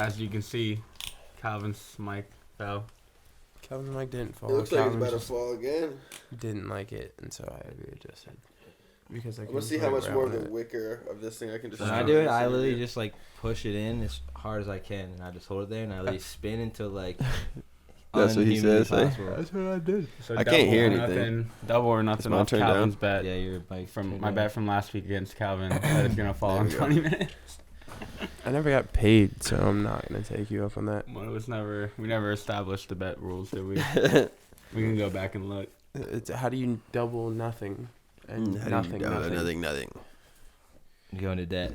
As you can see, Calvin's mic fell. Calvin's mic didn't fall. It looks like it's Calvin about to just fall again. didn't like it, and so I readjusted. Because I I'm gonna see how much more of the wicker of this thing I can just. When I do it, I literally just like push it in as hard as I can, and I just hold it there, and I literally spin until like. That's what he says. That's what I did. So I can't hear anything. Double or nothing off turned Calvin's down? bet. Yeah, your mic. From my bet from last week against Calvin that it's gonna fall in 20 minutes. I never got paid, so I'm not gonna take you up on that. Well, we never established the bet rules, did we? We can go back and look. It's how do you double nothing and nothing? Nothing. You go into debt.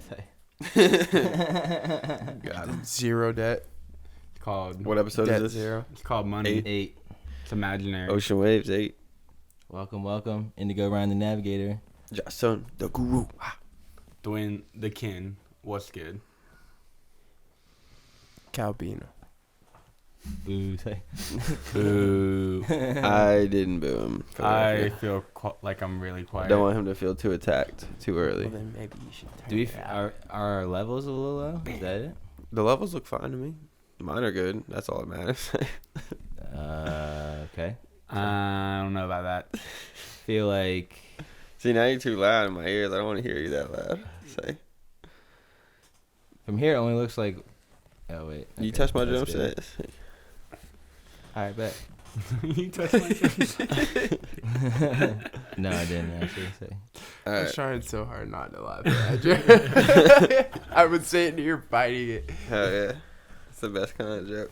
Got it. Zero debt. It's called What episode Debt is this? zero. It's called money. 8. It's imaginary. Ocean Waves 8. Welcome. Indigo Ryan the Navigator. Jason the Guru. Dwin the kin. What's good? Calbino. Boo. Say. Boo. I didn't boo him. I feel like I'm really I quiet. don't want him to feel too attacked too early. Well, then maybe you should. Do we? Are our levels a little low? Is that it? The levels look fine to me. Mine are good. That's all that matters. Okay. I don't know about that. Feel like. See, now you're too loud in my ears. I don't want to hear you that loud. Say. From here, it only looks like. Oh wait. You okay, touch my that's drum good. set. All right, bet. You touched my face. No, I didn't actually say. All I was right. trying so hard not to laugh at you. I would say it and you're biting it. Hell yeah. It's the best kind of joke.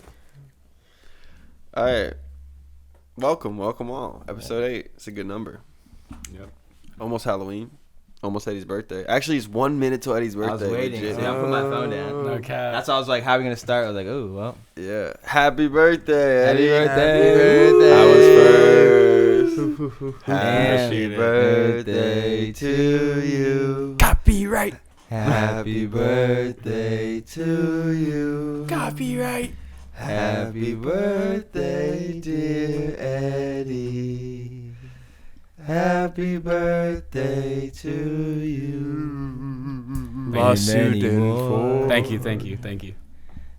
All right. Welcome all. Episode 8. It's a good number. Yep. Almost Halloween. Almost Eddie's birthday. Actually, it's 1 minute till Eddie's birthday. I was waiting. legit. See, I put my phone down. No cap. That's why I was like, how are we going to start? I was like, oh, well. Yeah. Happy birthday, Eddie. Happy birthday. I was first. Appreciate Happy it. birthday to you. Copyright. Happy birthday to you. Copyright. Happy birthday, dear Eddie. Happy birthday to you. Lawsuit Many in more. full. Thank you.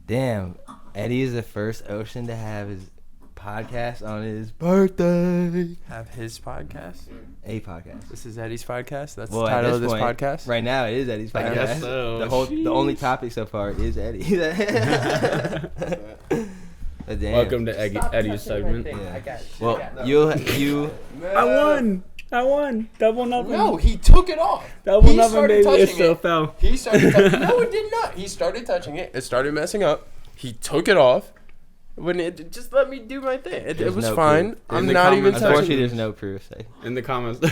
Damn, Eddie is the first ocean to have his podcast on his birthday. Have his podcast. A podcast. This is Eddie's podcast. That's Well, the at title of this this point, podcast. Right now, it is Eddie's podcast. I guess so. The only topic so far is Eddie. Damn. Welcome to Eddie's segment. Yeah. Well, you. I won. Double nothing. No, he took it off. Double He nothing, started baby. It touching still it. fell. He started touching No, it did not. He started touching it. It started messing up. He took it off. When it just let me do my thing. It There's was no fine. proof. I'm In the not even comments, Unfortunately, touching there's it. no proof. Say. In the comments. Go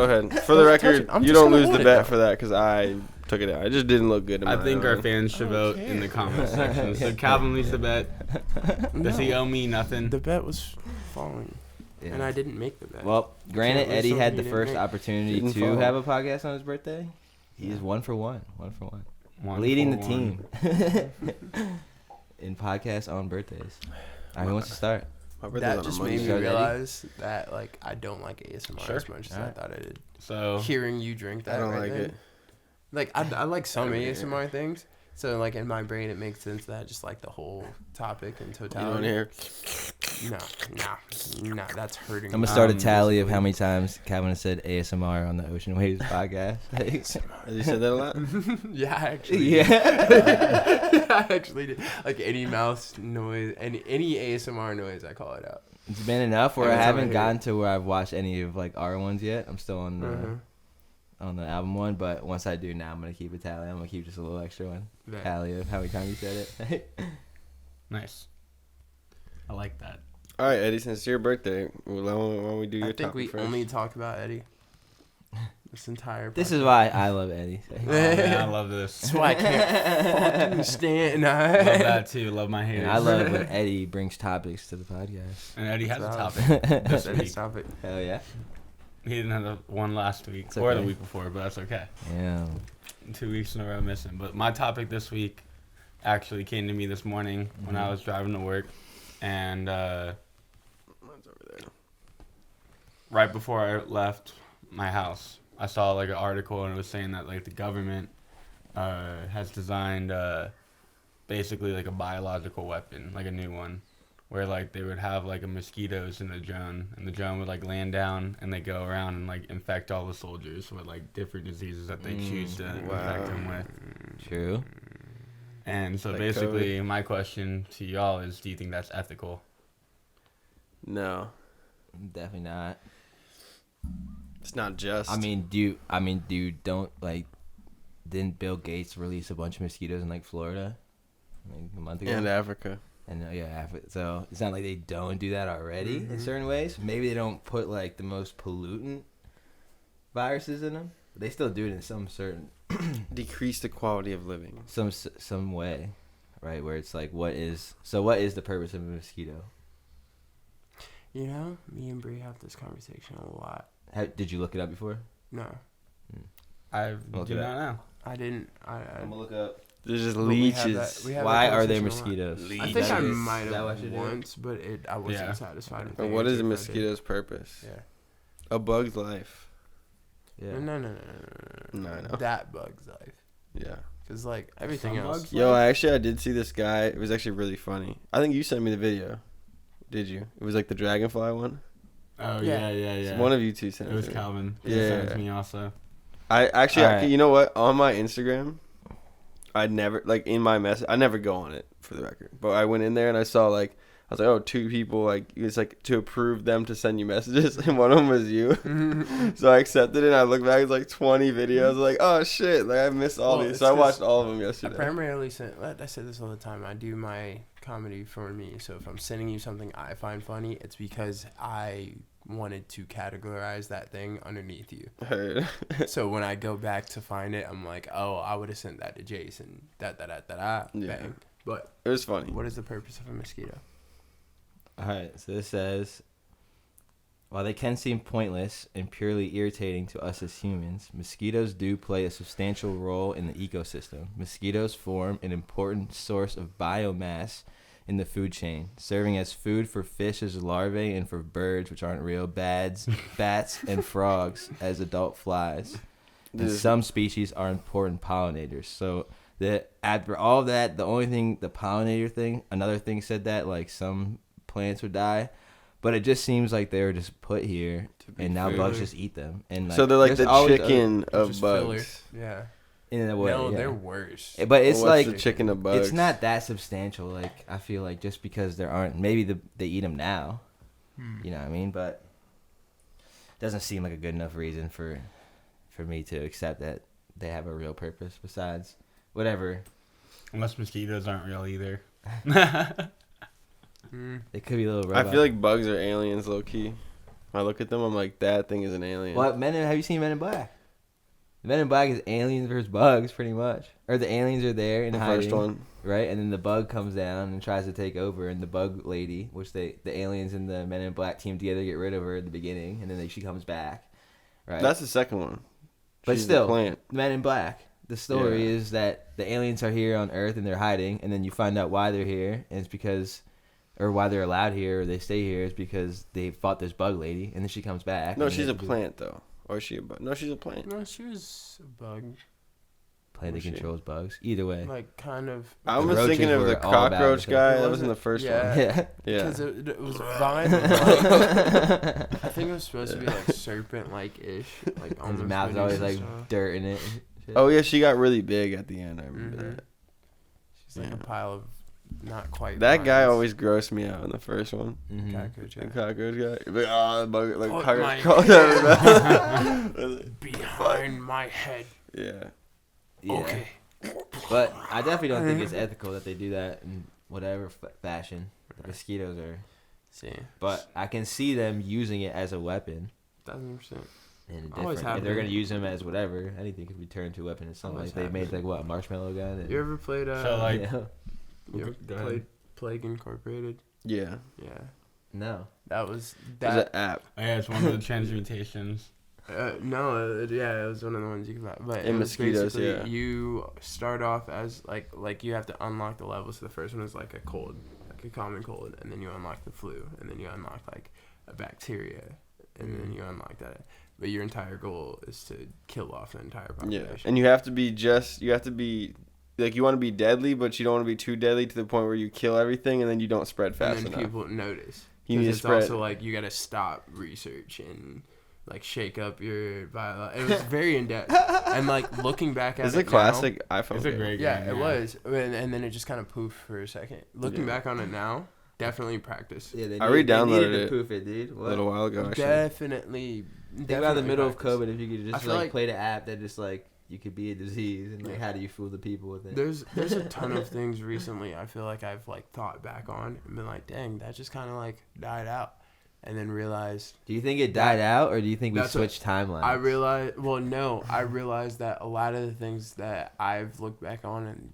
ahead. For the Don't touch record, it. I'm you just don't gonna lose hold the it bet now. for that because I took it out. It just didn't look good in my I think our eye. fans should vote in the comments section. So Calvin leads the bet. Does he owe me nothing? The bet was falling, Yeah. and I didn't make the bet. Well, granted, Can't lose Eddie something had he the didn't first make. opportunity Didn't to fall. have a podcast on his birthday. He is 1 for 1. 1 for 1. One Leading for the one. team in podcasts on birthdays. All right, who wants to start? My birthday's that on a just Monday. made me Start, Eddie? realize that like I don't like ASMR Sure. as much as I Alright. thought I did. So Hearing you drink that, I don't right like then, it. Like I like some I don't ASMR things, so like in my brain it makes sense that I just like the whole topic in You don't totality. hear? No, that's hurting. I'm me. gonna start a Um, tally of how many times Calvin has said ASMR on the Ocean Waves podcast. Have you said that a lot? Yeah, I actually. Yeah. I actually did. Like any mouse noise, any ASMR noise, I call it out. It's been enough where I Every time I haven't hear gotten to where I've watched any of like our ones yet. I'm still on the Mhm. on the album one, but once I do now, I'm gonna keep a tally. I'm gonna keep just a little extra one Bet. tally of how many times you said it. nice. I like that. All right, Eddie, since it's your birthday, why don't we do your I think topic we first? only talk about Eddie. This entire. This is podcast. why I love Eddie. Oh, man, I love this. That's why I can't fucking stand. Love that too. Love my haters. And I love when Eddie brings topics to the podcast. And Eddie has a So- topic this Eddie's week. topic. Hell yeah. He didn't have the one last week It's or the okay. week before, but that's okay. Yeah. 2 weeks in a row missing. But my topic this week actually came to me this morning when I was driving to work, and Mine's over there. right before I left my house, I saw like an article and it was saying that like the government has designed basically like a biological weapon, like a new one, where like they would have like a mosquitoes in the drone, and the drone would like land down, and they go around and like infect all the soldiers with like different diseases that they choose to infect them with. True. And so Like basically, my question to y'all is, do you think that's ethical? No, Definitely not. it's not just. Don't like, didn't Bill Gates release a bunch of mosquitoes in like Florida, like a month ago? and Africa. And so it's not like they don't do that already in certain ways. Maybe they don't put like the most pollutant viruses in them. But they still do it in some certain Decrease the quality of living. some way, right? Where it's like, what is the purpose of a mosquito? You know, me and Bree have this conversation a lot. Did you look it up before? No, I Look do it not know. I didn't. I'm gonna look up. There's just But we have leeches. that- we have Why that are there conversation a lot. mosquitoes? I think I might Is that what have you do? once, but I wasn't Yeah. satisfied with But the what is a answer, but I did. mosquito's purpose? Yeah. A bug's life. Yeah. No. No, I know. That bug's life. Yeah. Because, like, everything Some else. bugs? Yo, I did see this guy. It was actually really funny. I think you sent me the video. Did you? It was like the dragonfly one. Oh Yeah. yeah. One of you two sent It was me. Calvin. He Yeah. sent it to me also. I actually, Alright. you know what? On my Instagram, I never, like, in my message, I never go on it, for the record. But I went in there and I saw, like, I was like, oh, 2 people, like, it's like to approve them to send you messages, and one of them was you. So I accepted it, and I looked back, it's like 20 videos, like, oh, shit, like, I missed all Well, these. it's So I 'cause watched all of them I yesterday. primarily I say this all the time. I do my comedy for me. So if I'm sending you something I find funny, it's because I wanted to categorize that thing underneath you. Heard. So when I go back to find it, I'm like, oh, I would have sent that to Jason. Yeah. Bang. But It was funny. what is the purpose of a mosquito? All right, so this says, while they can seem pointless and purely irritating to us as humans, mosquitoes do play a substantial role in the ecosystem. Mosquitoes form an important source of biomass in the food chain, serving as food for fish's larvae and for birds, which aren't real, bats, and frogs as adult flies. And some species are important pollinators. So after all of that, the only thing, the pollinator thing, another thing said that, like, some plants would die, but it just seems like they were just put here and now food. bugs just eat them. And like, So they're like there's the always chicken of Just bugs. fillers. Yeah. in a way, No, yeah. they're worse. But it's Well, what's like the chicken of bugs? it's not that substantial. Like, I feel like just because there aren't, maybe they eat them now, you know what I mean? But it doesn't seem like a good enough reason for me to accept that they have a real purpose besides whatever. Unless mosquitoes aren't real either. They could be little I robots. feel like bugs are aliens, low key. When I look at them, I'm like, that thing is an alien. What have you seen Men in Black? Men in Black is aliens versus bugs, pretty much. Or the aliens are there in The hiding, first one. right? And then the bug comes down and tries to take over, and the bug lady, which the aliens and the Men in Black team together get rid of her at the beginning, and then she comes back, right? That's the second one. But She's still, the plant. Men in Black. The story Yeah. is that the aliens are here on Earth and they're hiding, and then you find out why they're here, and it's because, or why they're allowed here or they stay here is because they fought this bug lady, and then she comes back. No, and she's they- a plant, though. Or is she a bug? No, she's a plant. No, she was a bug. Plant that Was she? controls bugs. Either way. Like, kind of. I The was thinking roaches of the were all about cockroach it. guy. It That was in the wasn't- first yeah. one. Yeah. Yeah. Because it was vine. I think it was supposed to be like serpent-like ish. Like And almost his mouth's always like stuff. dirt in it. and shit. Oh, yeah, she got really big at the end. I remember Mhm. that. She's like Yeah. a pile of not quite. That guy vines. always grossed me out in the first one. Mhm. Cockroach, The yeah. cockroach guy. Like, oh, the bug, like, Put cockroach my crawled everywhere. behind my head. Yeah. Yeah. Okay. But I definitely don't think it's ethical that they do that in whatever fashion. The mosquitoes are. See. But I can see them using it as a weapon. 1,000%. And Always different. have If they're been. gonna use them as whatever, anything could be turned to a weapon. It's something Always like they have made been. like what, a marshmallow gun. And, You ever played? So, like- yeah. You ever Go ahead. played Plague Incorporated? Yeah. Yeah. No. That was There's that. an app. Oh, yeah, it's one of the transmutations. No, yeah, it was one of the ones you could buy. But And it was mosquitoes, basically yeah. you start off as like you have to unlock the levels. So the first one is like a cold, like a common cold, and then you unlock the flu, and then you unlock like a bacteria, and then you unlock that. but your entire goal is to kill off the entire Yeah, population. and you have to be like, you want to be deadly, but you don't want to be too deadly to the point where you kill everything and then you don't spread fast and then enough. people notice. You need to It's spread. also like you got to stop research and like shake up your biology. It was very in depth, and like looking back at It's it a classic iPhone It's a game. great now, game. yeah, it was, and then it just kind of poofed for a second. Looking Yeah. back on it now, definitely practice. Yeah, they I re-downloaded needed it to poof it, dude. a What? little while ago, actually. Definitely. Think about the middle of practice. COVID, if you could I just feel like like- play the app that just like you could be a disease and like Yeah. how do you fool the people with it? There's a ton of things recently I feel like I've like thought back on and been like, dang, that just kind of like died out, and then realized Do you think it died out, or do you think we That's what- switched timelines? I realized that a lot of the things that I've looked back on and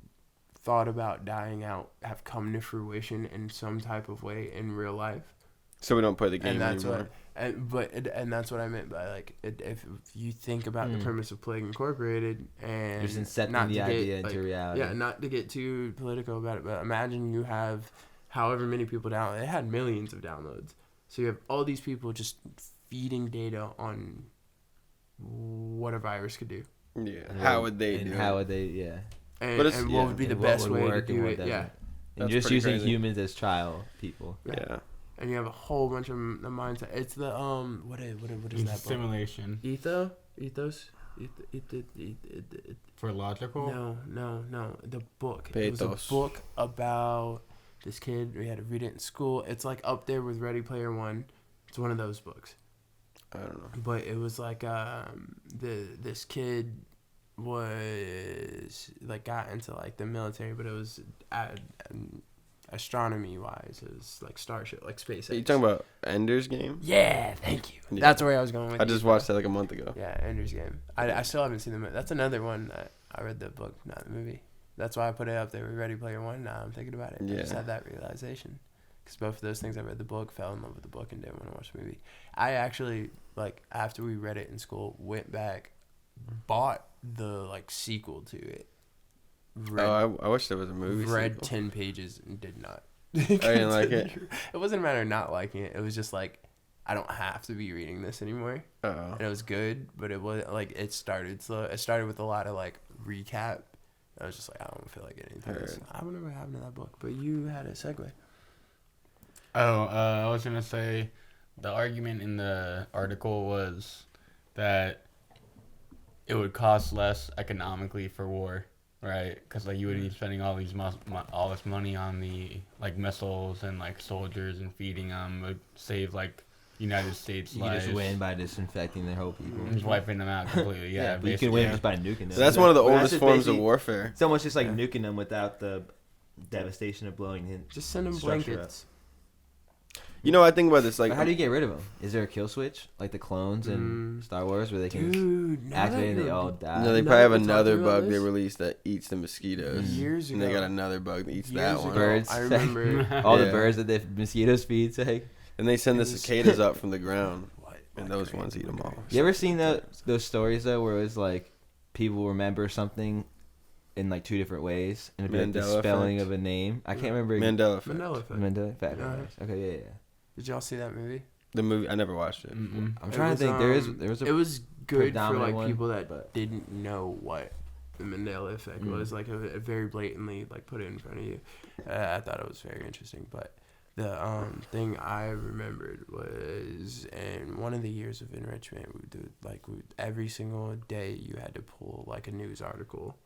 thought about dying out have come to fruition in some type of way in real life. So we don't play the game And that's anymore. and that's what I meant by like if you think about the premise of Plague Incorporated and Just incepting not the to idea get, into like, reality. yeah, not to get too political about it, but imagine you have however many people download. They had millions of downloads, so you have all these people just feeding data on what a virus could do, Yeah. And How what- would they and do how it? would they? Yeah. and, But it's- and yeah, what would be the And what best would way to work and do what it. doesn't. Yeah, And That's just pretty using crazy. humans as trial people. Yeah. and you have a whole bunch of the mindset. It's the what is It's a that book? simulation Ethos. for logical. No. The book. It was a Pathos. book about this kid. We had to read it in school. It's like up there with Ready Player One. It's one of those books. I don't know. But it was like this kid was like got into like the military, but it was astronomy wise. It was like starship, like SpaceX. Are you talking about Ender's Game? Yeah, thank you. Yeah. That's where I was going with I you, just bro. watched that like a month ago. Yeah, Ender's Game. I still haven't seen the movie. That's another one that I read the book, not the movie. That's why I put it up there with Ready Player One. Now I'm thinking about it. I just Yeah. had that realization. Because both of those things, I read the book, fell in love with the book, and didn't want to watch the movie. I actually, like, after we read it in school, went back, bought the, like, sequel to it. I wish there was a movie. Read sequel. 10 pages and did not. I didn't like it. It wasn't a matter of not liking it. It was just like, I don't have to be reading this anymore. Uh-oh. And it was good, but it wasn't like it started slow. It started with a lot of like recap. I was just like, I don't feel like getting into this. Heard. I don't know what happened to that book, but you had a segue. Oh, I was gonna say, the argument in the article was that it would cost less economically for war, right? Because like you would be spending all all this money on the like missiles and like soldiers and feeding them would save like United States You can lives. just win by disinfecting their whole people. Just wiping them out completely. Yeah, but you can win basically. just by nuking them. So that's one of the Well, that's oldest just forms of basically- warfare. It's almost just like Yeah. nuking them without the devastation of blowing in. Just send them Structure blankets. You know, I think about this like But how do you get rid of them? Is there a kill switch like the clones in Star Wars where they can Dude, now activate that and they you're- all die? no, they Now probably have that we're another talking about bug they this- released that eats the mosquitoes. Years And they ago- got another bug that eats Years that ago, one. Birds. I remember. all the Yeah. birds that the mosquitoes feed. Like, And they send the It was- cicadas up from the ground. What? And those ones eat 'em all. you ever seen those stories though, where it was like people remember something in like two different ways, and it'd be like the Mandela spelling effect. of a name. I can't remember. Mandela effect. Mandela effect. Mandela effect. Yeah. Okay, yeah. Did y'all see that movie? The movie I never watched it. Mm-mm. I'm It trying was, to think. There was it a was good for predominant like one, people that but- didn't know what the Mandela effect was. Like a very blatantly like put it in front of you. I thought it was very interesting. But the thing I remembered was in one of the years of enrichment, every single day you had to pull like a news article,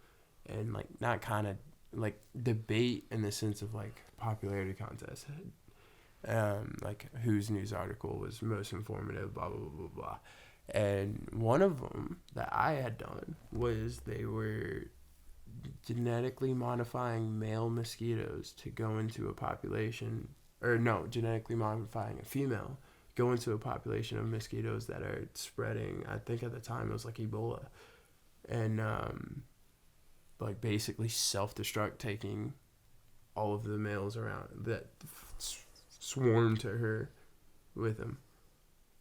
and like not kind of like debate in the sense of like popularity contest. Like whose news article was most informative, blah blah blah blah blah. And one of them that I had done was they were genetically modifying male mosquitoes to go into a population, or no, genetically modifying a female go into a population of mosquitoes that are spreading. I think at the time it was like Ebola, and like basically self-destruct, taking all of the males around that swarm to her with them.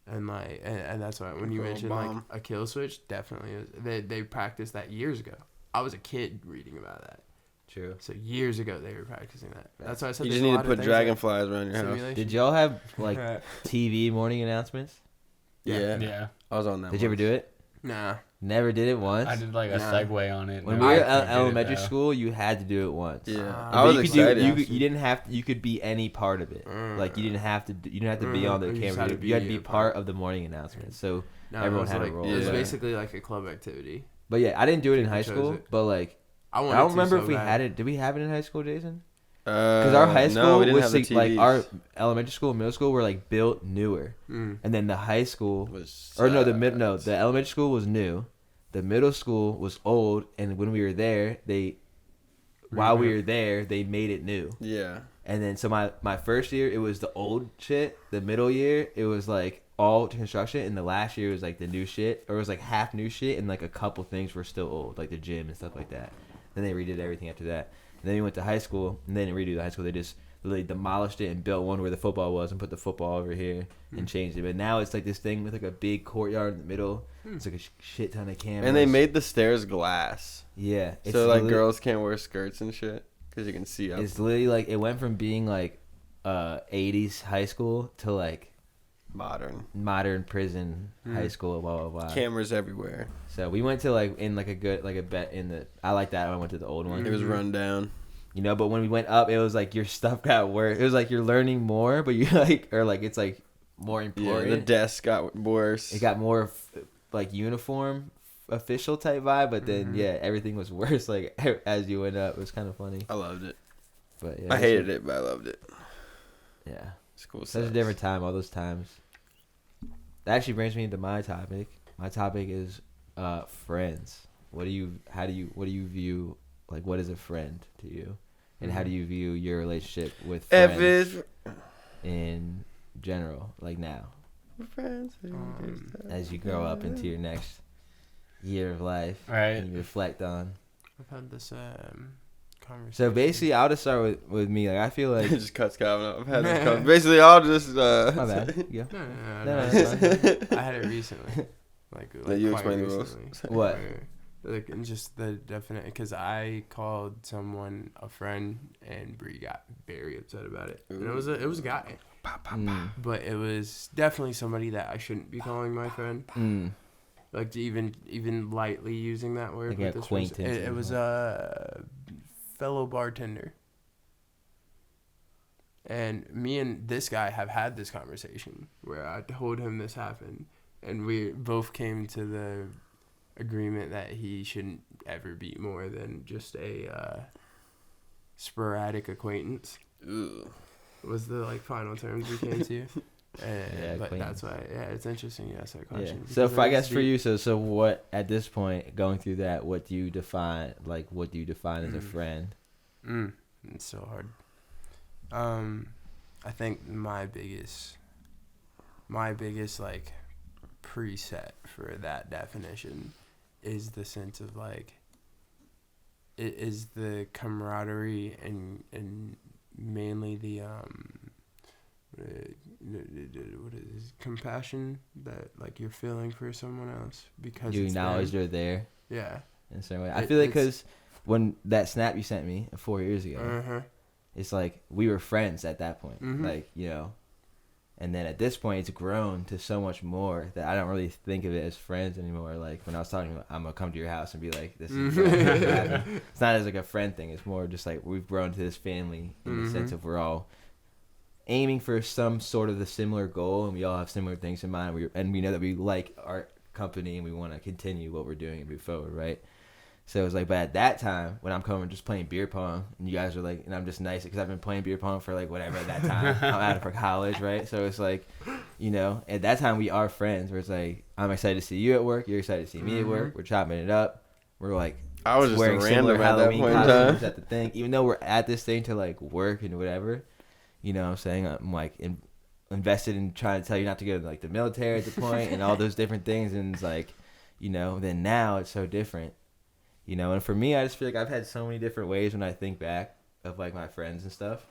And like, and that's why when you Little mentioned bomb. like a kill switch, definitely is, they practiced that years ago. I was a kid reading about that, True. so years ago they were practicing that. That's why I said You there's just a need to lot of put things dragonflies around your like house. simulation. Did y'all have like TV morning announcements? Yeah. Yeah. I was on that. Did you ever do it? Nah. Never did it once. I did like a Nah. segue on it. When No, we I were couldn't at get it, elementary though. school, you had to do it once. Yeah, Ah. I was you could excited. you didn't have to, you could be any part of it. Like you didn't have to be on the You just camera. had to You had to be be a part part. of the morning announcement. So, No, Everyone it was had a like, role. It was Yeah. basically like a club activity. but yeah, I didn't do it in high Chose school. it. But like, I I wanted don't to remember so if we bad. had it. Did we have it in high school, Jason? Because Because our high school no, we didn't was have the like TVs. our elementary school, and middle school were like built newer, Mm. and then the high school was or no, the elementary school was new, the middle school was old, and when we were there, while we were there, they made it new. Yeah. And then so my first year it was the old shit. The middle year it was like all construction, and the last year was like the new shit, or it was like half new shit, and like a couple things were still old, like the gym and stuff like that. Then they redid everything after that. And then we went to high school, and they didn't redo the high school. They just literally demolished it and built one where the football was, and put the football over here and changed it. But now it's like this thing with like a big courtyard in the middle. It's like a shit ton of cameras. And they made the stairs glass, yeah, so like literally- girls can't wear skirts and shit because you can see up. It's literally like it went from being like 80s high school to like modern prison high school, blah blah blah. Cameras everywhere. So we went to like in like a good like a bet in the. I like that. I went to the old one. It was run down. You know, but when we went up, it was like your stuff got worse. It was like you're learning more, but you like or like it's like more Yeah, important. the desk got worse. It got more like uniform, official type vibe, but then yeah, everything was worse. Like as you went up, it was kind of funny. I loved it. But yeah, I hated it, but I loved it. Yeah, School such a different time. All those times. That actually brings me into my topic. My topic is friends. What do you view, like, what is a friend to you, and how do you view your relationship with friends in general, like now, as you grow up into your next year of life, Right. and you reflect on. I've had this conversation. So basically, I'll just start with me. Like I feel like It just cuts Calvin up. I've had this conversation. Basically, I'll just. my bad. Yeah. No, that's I had it recently. Like you quite explain the rules. recently. What? Like and just the definite, because I called someone a friend and Bree got very upset about it. And it was a guy, but it was definitely somebody that I shouldn't be calling my friend. Like to even lightly using that word. Like with an this person. acquaintance It or was a fellow bartender. And me and this guy have had this conversation where I told him this happened, and we both came to the agreement that he shouldn't ever be more than just a sporadic acquaintance. Ugh. Was the final terms we came to. Yeah, But acquaintance. that's why, it's interesting you ask that Yeah. question. So because if I it guess is for deep. you, so what at this point, going through that, what do you define as a friend? It's so hard. I think my biggest like preset for that definition is the sense of like it is the camaraderie and mainly the what is compassion that like you're feeling for someone else because You it's acknowledge them. they're there Yeah. in a certain way. I feel like It's- because when that snap you sent me 4 years ago, Uh-huh. it's like we were friends at that point, Mhm. like and then at this point it's grown to so much more that I don't really think of it as friends anymore. Like when I was talking about, I'm gonna come to your house and be like, this is what happened. It's not as like a friend thing. It's more just like we've grown to this family in the sense of we're all aiming for some sort of the similar goal, and we all have similar things in mind. We know that we like our company and we want to continue what we're doing and move forward, right? So it was like, but at that time, when I'm coming just playing beer pong, and you guys are like, and I'm just nice because I've been playing beer pong for like whatever at that time. I'm out for college, right? So it's like, at that time we are friends. Where it's like, I'm excited to see you at work. You're excited to see me at work. We're chopping it up. We're like, I was just wearing a similar random at that Halloween point in costumes time. at the thing. Even though we're at this thing to like work and whatever, you know what I'm saying? I'm like invested in trying to tell you not to go to like the military at the point and all those different things. And it's like, then now it's so different. And for me, I just feel like I've had so many different ways when I think back of like my friends and stuff.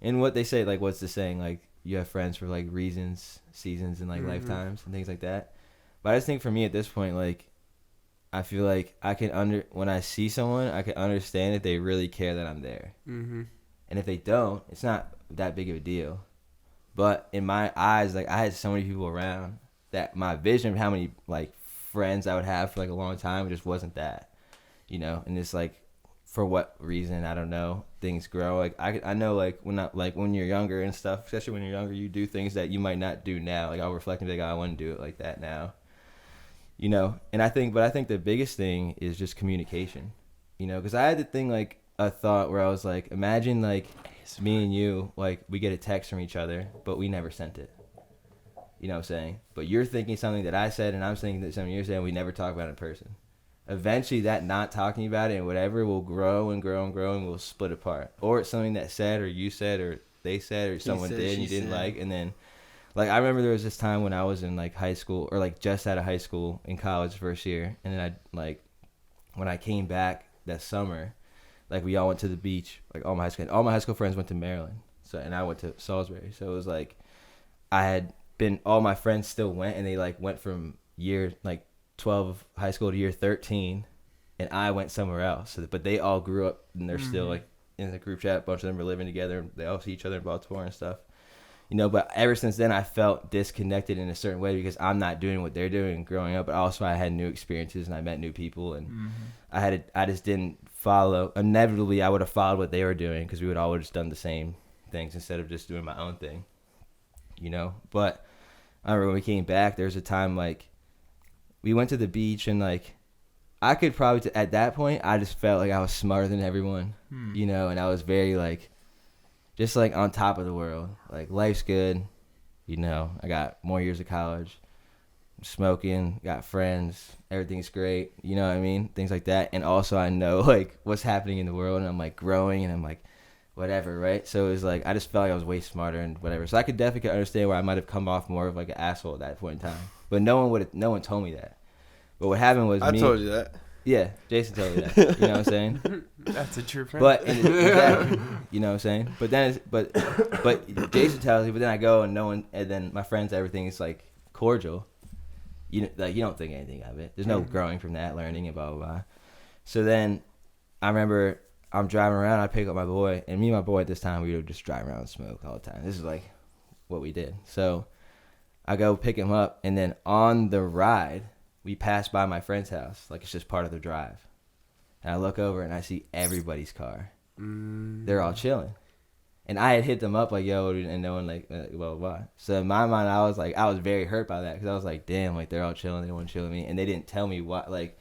And what they say, like, what's the saying? Like, you have friends for like reasons, seasons, and like lifetimes and things like that. But I just think for me at this point, like, I feel like when I see someone, I can understand if they really care that I'm there. Mm-hmm. And if they don't, it's not that big of a deal. But in my eyes, like, I had so many people around that my vision of how many like friends I would have for like a long time just wasn't that, you know. And it's like, for what reason, I don't know, things grow. Like I know like when you're younger and stuff, especially when you're younger, you do things that you might not do now. Like I'll reflect and be like, oh, I want to do it like that now, you know. And I think the biggest thing is just communication, you know, because I had the thing like a thought where I was like, imagine like me and you, like we get a text from each other, but we never sent it. You know what I'm saying? But you're thinking something that I said, and I'm thinking that something you're saying. We never talk about it in person. Eventually, that not talking about it and whatever will grow and grow and grow, and we'll split apart. Or it's something that said, or you said, or they said, or someone said, did and you she didn't said. like. And then, like, I remember there was this time when I was in like high school, or like just out of high school in college first year, and then when I came back that summer, like we all went to the beach. Like all my high school friends went to Maryland, so and I went to Salisbury. So it was like all my friends still went, and they like went from year like 12 of high school to year 13, and I went somewhere else. So, but they all grew up, and they're still like in the group chat. A bunch of them are living together. They all see each other in Baltimore and stuff, you know. But ever since then, I felt disconnected in a certain way because I'm not doing what they're doing growing up. But also, I had new experiences and I met new people, and I just didn't follow. Inevitably, I would have followed what they were doing because we would all just done the same things instead of just doing my own thing, you know. But I remember when we came back, there was a time like we went to the beach, and like I could probably at that point I just felt like I was smarter than everyone, you know, and I was very like just like on top of the world. Like life's good, you know. I got more years of college, smoking, got friends, everything's great, you know what I mean, things like that. And also I know like what's happening in the world, and I'm like growing, and I'm like whatever, right? So it was like I just felt like I was way smarter and whatever. So I could definitely understand where I might have come off more of like an asshole at that point in time. But no one told me that. But what happened was I told you that. Yeah, Jason told me that. You know what I'm saying? That's a true friend. But exactly, you know what I'm saying? But then but Jason tells me, but then I go and then my friends, everything is like cordial. You don't think anything of it. There's no growing from that, learning and blah blah blah. So then I remember I'm driving around, I pick up my boy, and me and my boy at this time, we would just drive around and smoke all the time. This is like what we did. So I go pick him up, and then on the ride, we pass by my friend's house, like it's just part of the drive. And I look over, and I see everybody's car. They're all chilling. And I had hit them up like, yo, and no one like, blah, blah, blah. So in my mind, I was very hurt by that, because I was like, damn, like they're all chilling, they want to chill with me. And they didn't tell me why, like,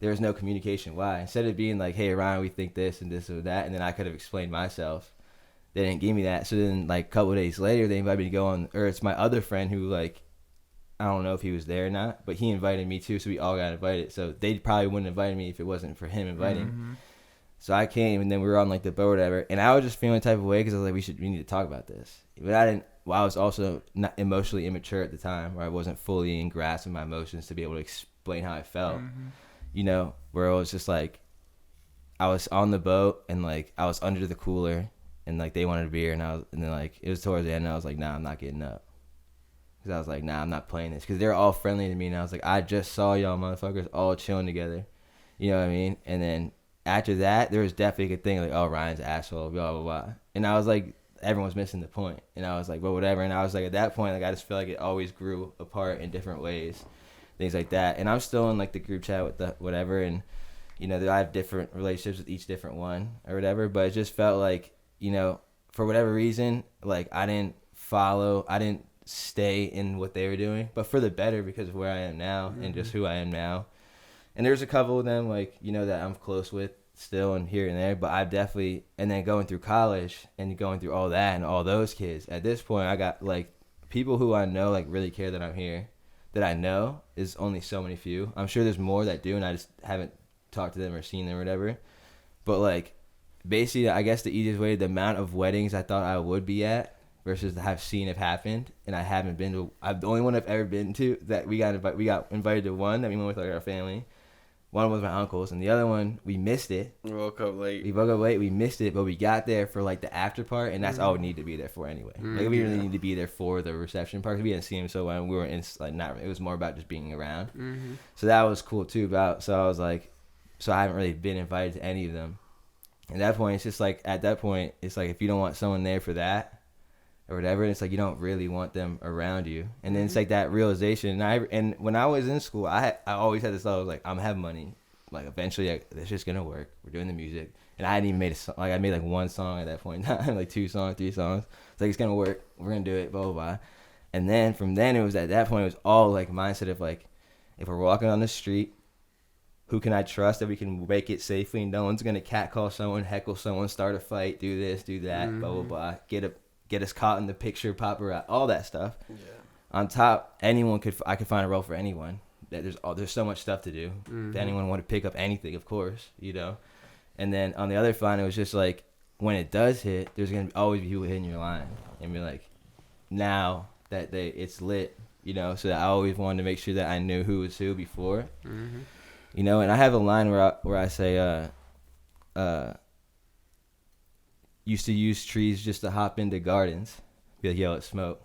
there was no communication why. Instead of being like, hey, Ryan, we think this and this or that, and then I could have explained myself, they didn't give me that. So then like a couple of days later, they invited me to go on, or it's my other friend who like, I don't know if he was there or not, but he invited me too, so we all got invited. So they probably wouldn't invite me if it wasn't for him inviting. So I came, and then we were on like the boat or whatever, and I was just feeling the type of way because I was like, we need to talk about this. But I didn't. Well, I was also not emotionally immature at the time, where I wasn't fully in grasp of my emotions to be able to explain how I felt. You know, where it was just like, I was on the boat, and like I was under the cooler, and like they wanted a beer, and then like it was towards the end, and I was like, nah, I'm not getting up. Because I was like, nah, I'm not playing this. Because they're all friendly to me. And I was like, I just saw y'all motherfuckers all chilling together. You know what I mean? And then after that, there was definitely a thing like, oh, Ryan's an asshole, blah, blah, blah. And I was like, everyone's missing the point. And I was like, well, whatever. And I was like, at that point, like I just feel like it always grew apart in different ways. Things like that. And I'm still in like the group chat with the whatever. And, you know, I have different relationships with each different one or whatever. But it just felt like, you know, for whatever reason, like I didn't stay in what they were doing, but for the better, because of where I am now and just who I am now. And there's a couple of them like, you know, that I'm close with still and here and there, but I've definitely, and then going through college and going through all that and all those kids, at this point I got like people who I know like really care that I'm here, that I know is only so many few. I'm sure there's more that do, and I just haven't talked to them or seen them or whatever. But like basically, I guess the easiest way, the amount of weddings I thought I would be at versus have seen have happened, and I haven't been to. The only one I've ever been to that we got invited to one that we went with like our family. One was my uncle's, and the other one we missed it. We woke up late. We missed it, but we got there for like the after part, and that's all we need to be there for anyway. Like we really need to be there for the reception part. We didn't see him so when we were in like not. It was more about just being around. So that was cool too. So I was like, so I haven't really been invited to any of them. At that point, it's just like at that point, it's like if you don't want someone there for that, or whatever. And it's like you don't really want them around you. And then it's like that realization. And when I was in school, I always had this thought. I was like, I'm gonna have money. Like eventually, it's just gonna work. We're doing the music, and I hadn't even made a song. Like I made like one song at that point in time, like 2 songs, 3 songs. It's like it's gonna work. We're gonna do it. Blah blah blah. And then from then it was at that point it was all like mindset of like, if we're walking on the street, who can I trust that we can make it safely and no one's gonna catcall someone, heckle someone, start a fight, do this, do that, blah blah blah. Get us caught in the picture, paparazzi, all that stuff. Yeah. On top, I could find a role for anyone. That there's so much stuff to do. If anyone want to pick up anything, of course, you know. And then on the other front, it was just like when it does hit, there's gonna always be people hitting your line and be like, now that it's lit, you know. So I always wanted to make sure that I knew who was who before, you know. And I have a line where I say, used to use trees just to hop into gardens, be like, yo, let's smoke,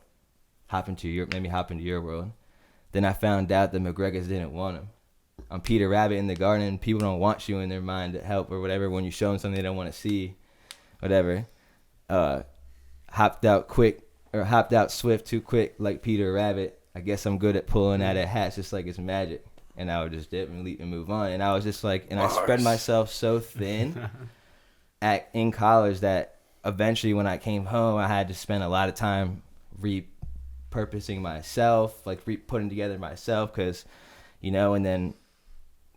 hop into your world. Then I found out that McGregor's didn't want him. I'm Peter Rabbit in the garden. People don't want you in their mind to help or whatever when you show them something they don't want to see, whatever. Hopped out swift too quick like Peter Rabbit. I guess I'm good at pulling out of hats just like it's magic. And I would just dip and leap and move on. And I was just like, and I spread myself so thin in college that eventually when I came home, I had to spend a lot of time repurposing myself, like putting together myself, because, you know, and then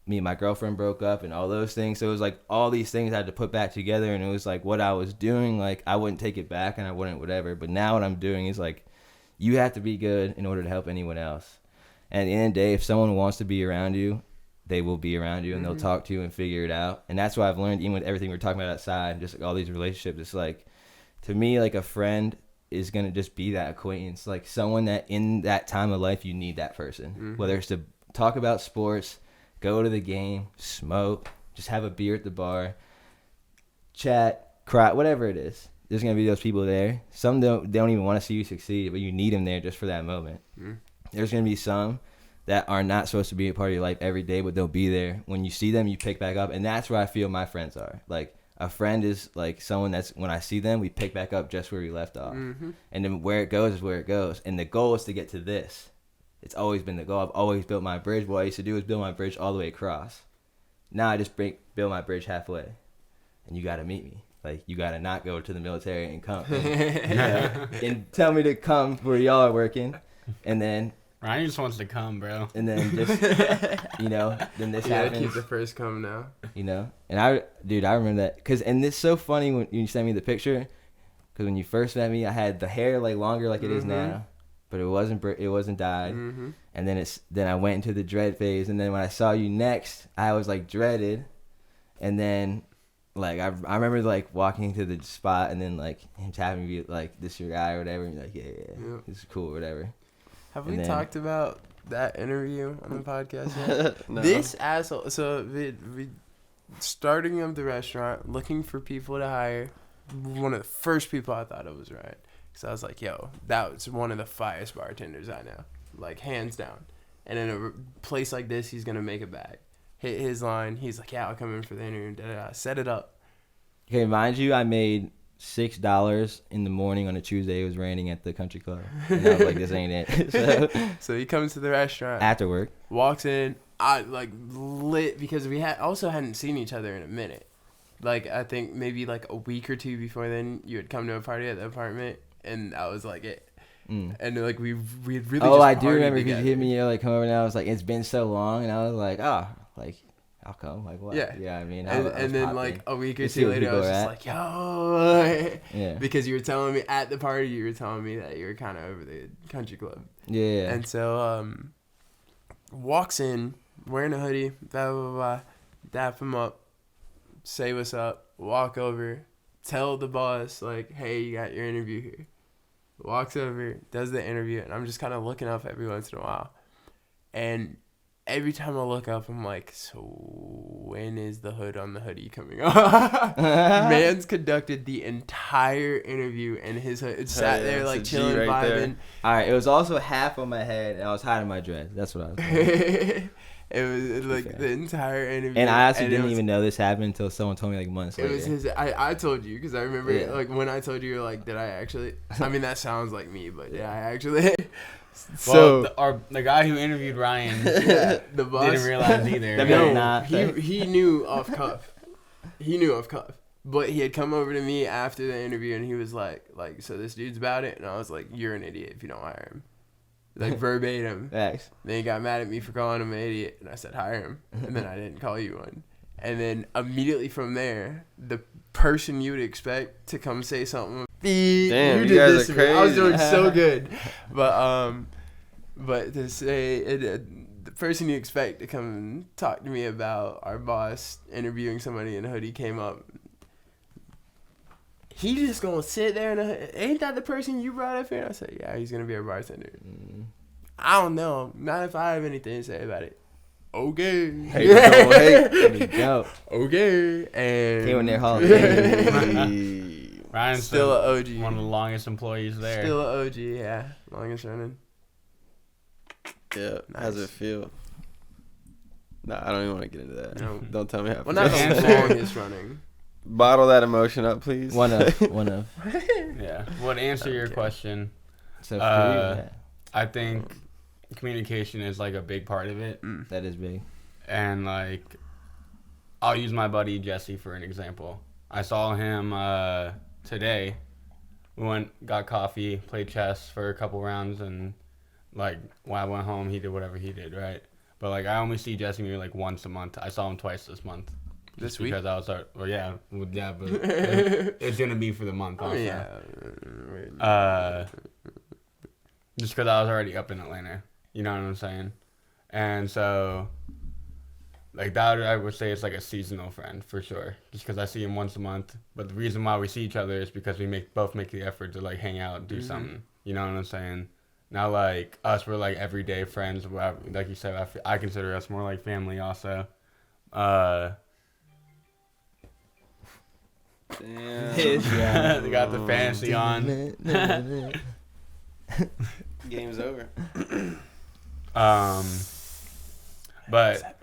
me and my girlfriend broke up and all those things. So it was like all these things I had to put back together, and it was like what I was doing, like I wouldn't take it back and I wouldn't whatever. But now what I'm doing is like, you have to be good in order to help anyone else. And at the end of the day, if someone wants to be around you, they will be around you and they'll talk to you and figure it out. And that's what I've learned, even with everything we're talking about outside, just like all these relationships. It's like, to me, like a friend is going to just be that acquaintance, like someone that in that time of life, you need that person, whether it's to talk about sports, go to the game, smoke, just have a beer at the bar, chat, cry, whatever it is. There's going to be those people there. Some don't even want to see you succeed, but you need them there just for that moment. There's going to be some that are not supposed to be a part of your life every day, but they'll be there. When you see them, you pick back up. And that's where I feel my friends are. Like, a friend is like someone that's, when I see them, we pick back up just where we left off. And then where it goes is where it goes. And the goal is to get to this. It's always been the goal. I've always built my bridge. What I used to do is build my bridge all the way across. Now I just build my bridge halfway. And you got to meet me. Like, you got to not go to the military and come. And tell me to come where y'all are working. And then Ryan just wants to come, bro. And then just, you know, then this happens. Keep the first come now. You know? And I remember that. And it's so funny when you sent me the picture. Because when you first met me, I had the hair like longer like it is now. But it wasn't dyed. And then I went into the dread phase. And then when I saw you next, I was like dreaded. And then like I remember like walking to the spot and then like him tapping me like, this your guy or whatever. And you're like, yeah, this is cool or whatever. Have we talked about that interview on the podcast yet? No. This asshole. So we starting up the restaurant, looking for people to hire. One of the first people I thought of was Ryan. So I was like, yo, that was one of the finest bartenders I know. Like, hands down. And in a place like this, he's going to make it back. Hit his line. He's like, yeah, I'll come in for the interview. Da-da-da. Set it up. Okay, mind you, I made $6 in the morning on a Tuesday. It was raining at the country club. And I was like, this ain't it. So he comes to the restaurant. After work. Walks in. I, like, lit because we also hadn't seen each other in a minute. Like, I think maybe, like, a week or two before then, you had come to a party at the apartment. And that was like it. And like we had really. Oh, I do remember because you hit me. Like, come over now. I was like, it's been so long, and I was like, like I'll come. Like what? Yeah. I mean, and then like a week or two later, I was just like, yo. Yeah. Because you were telling me at the party, you were telling me that you were kind of over the country club. Yeah. And so walks in wearing a hoodie, blah blah blah, dap him up, say what's up, walk over. Tell the boss, like, hey, you got your interview here. Walks over, does the interview, and I'm just kind of looking up every once in a while. And every time I look up, I'm like, so when is the hood on the hoodie coming off? Man's conducted the entire interview, and his hood sat there, like, chilling, vibing. All right, it was also half on my head, and I was hiding my dreads. That's what I was doing. It was like the entire interview. And I actually didn't even know this happened until someone told me like months later. It was his. I told you because I remember like when I told you, you're like, did I actually? I mean, that sounds like me, but yeah, I actually. So the guy who interviewed Ryan, the boss didn't realize either. No, he knew off cuff. But he had come over to me after the interview and he was like, so this dude's about it, and I was like, you're an idiot if you don't hire him. Like verbatim. Thanks. Then he got mad at me for calling him an idiot, and I said hire him, and then I didn't call you one. And then immediately from there, the person you would expect to come say something. Damn, you you did guys this are to me. I was crazy. doing so good, but to say the person you expect to come and talk to me about our boss interviewing somebody in a hoodie came up. He just gonna sit there and ain't that the person you brought up here? And I said, yeah, he's gonna be our bartender. I don't know, not if I have anything to say about it. Okay. There you go. Okay. And Came in there holiday. Ryan's still an OG. one of the longest employees there. Still an OG, yeah, longest running. Yeah. Nice. How's it feel? Nah, I don't even want to get into that. No. Don't tell me how. Well, not the longest running. Bottle that emotion up, please. One of. Yeah. Well, to answer your question, So for you, yeah, I think communication is like a big part of it. that is big. And like, I'll use my buddy Jesse for an example. I saw him today. We got coffee, played chess for a couple rounds, and like when I went home, he did whatever he did, right? But like, I only see Jesse maybe like once a month. I saw him twice this month. This week? Because I was but it's gonna be for the month. Also. Just because I was already up in Atlanta, you know what I'm saying, and so like that, I would say it's like a seasonal friend for sure. Just because I see him once a month, but the reason why we see each other is because we both make the effort to like hang out, do something. You know what I'm saying? Now like us, we're like everyday friends. Like you said, I consider us more like family also. Damn. They got the fantasy on. Game's over. But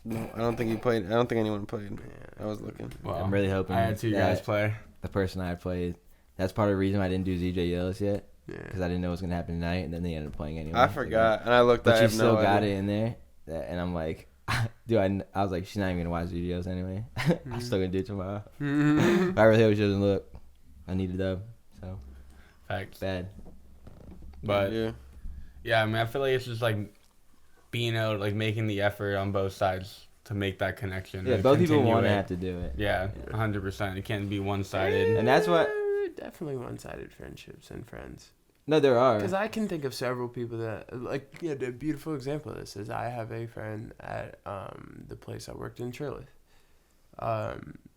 No, I don't think he played. I don't think anyone played. I was looking. well, I'm really hoping I had two guys that play. the person I played. That's part of the reason why I didn't do ZJ Yellis yet, because I didn't know it was gonna happen tonight, and then they ended up playing anyway. I forgot, and I looked. But I she have still no got idea. it in there, and I'm like, dude, I was like, she's not even gonna watch videos anyway. I'm still gonna do it tomorrow. I really hope she doesn't look. I need a dub, so Facts. bad. But yeah, I mean, I feel like it's just like being able, like making the effort on both sides to make that connection. Yeah, and both people continue want to it. have to do it. Yeah, 100%. It can't be one-sided. And that's what. Definitely one-sided friendships and friends. No, there are. Because I can think of several people that, like, the beautiful example of this is I have a friend at the place I worked in Trilith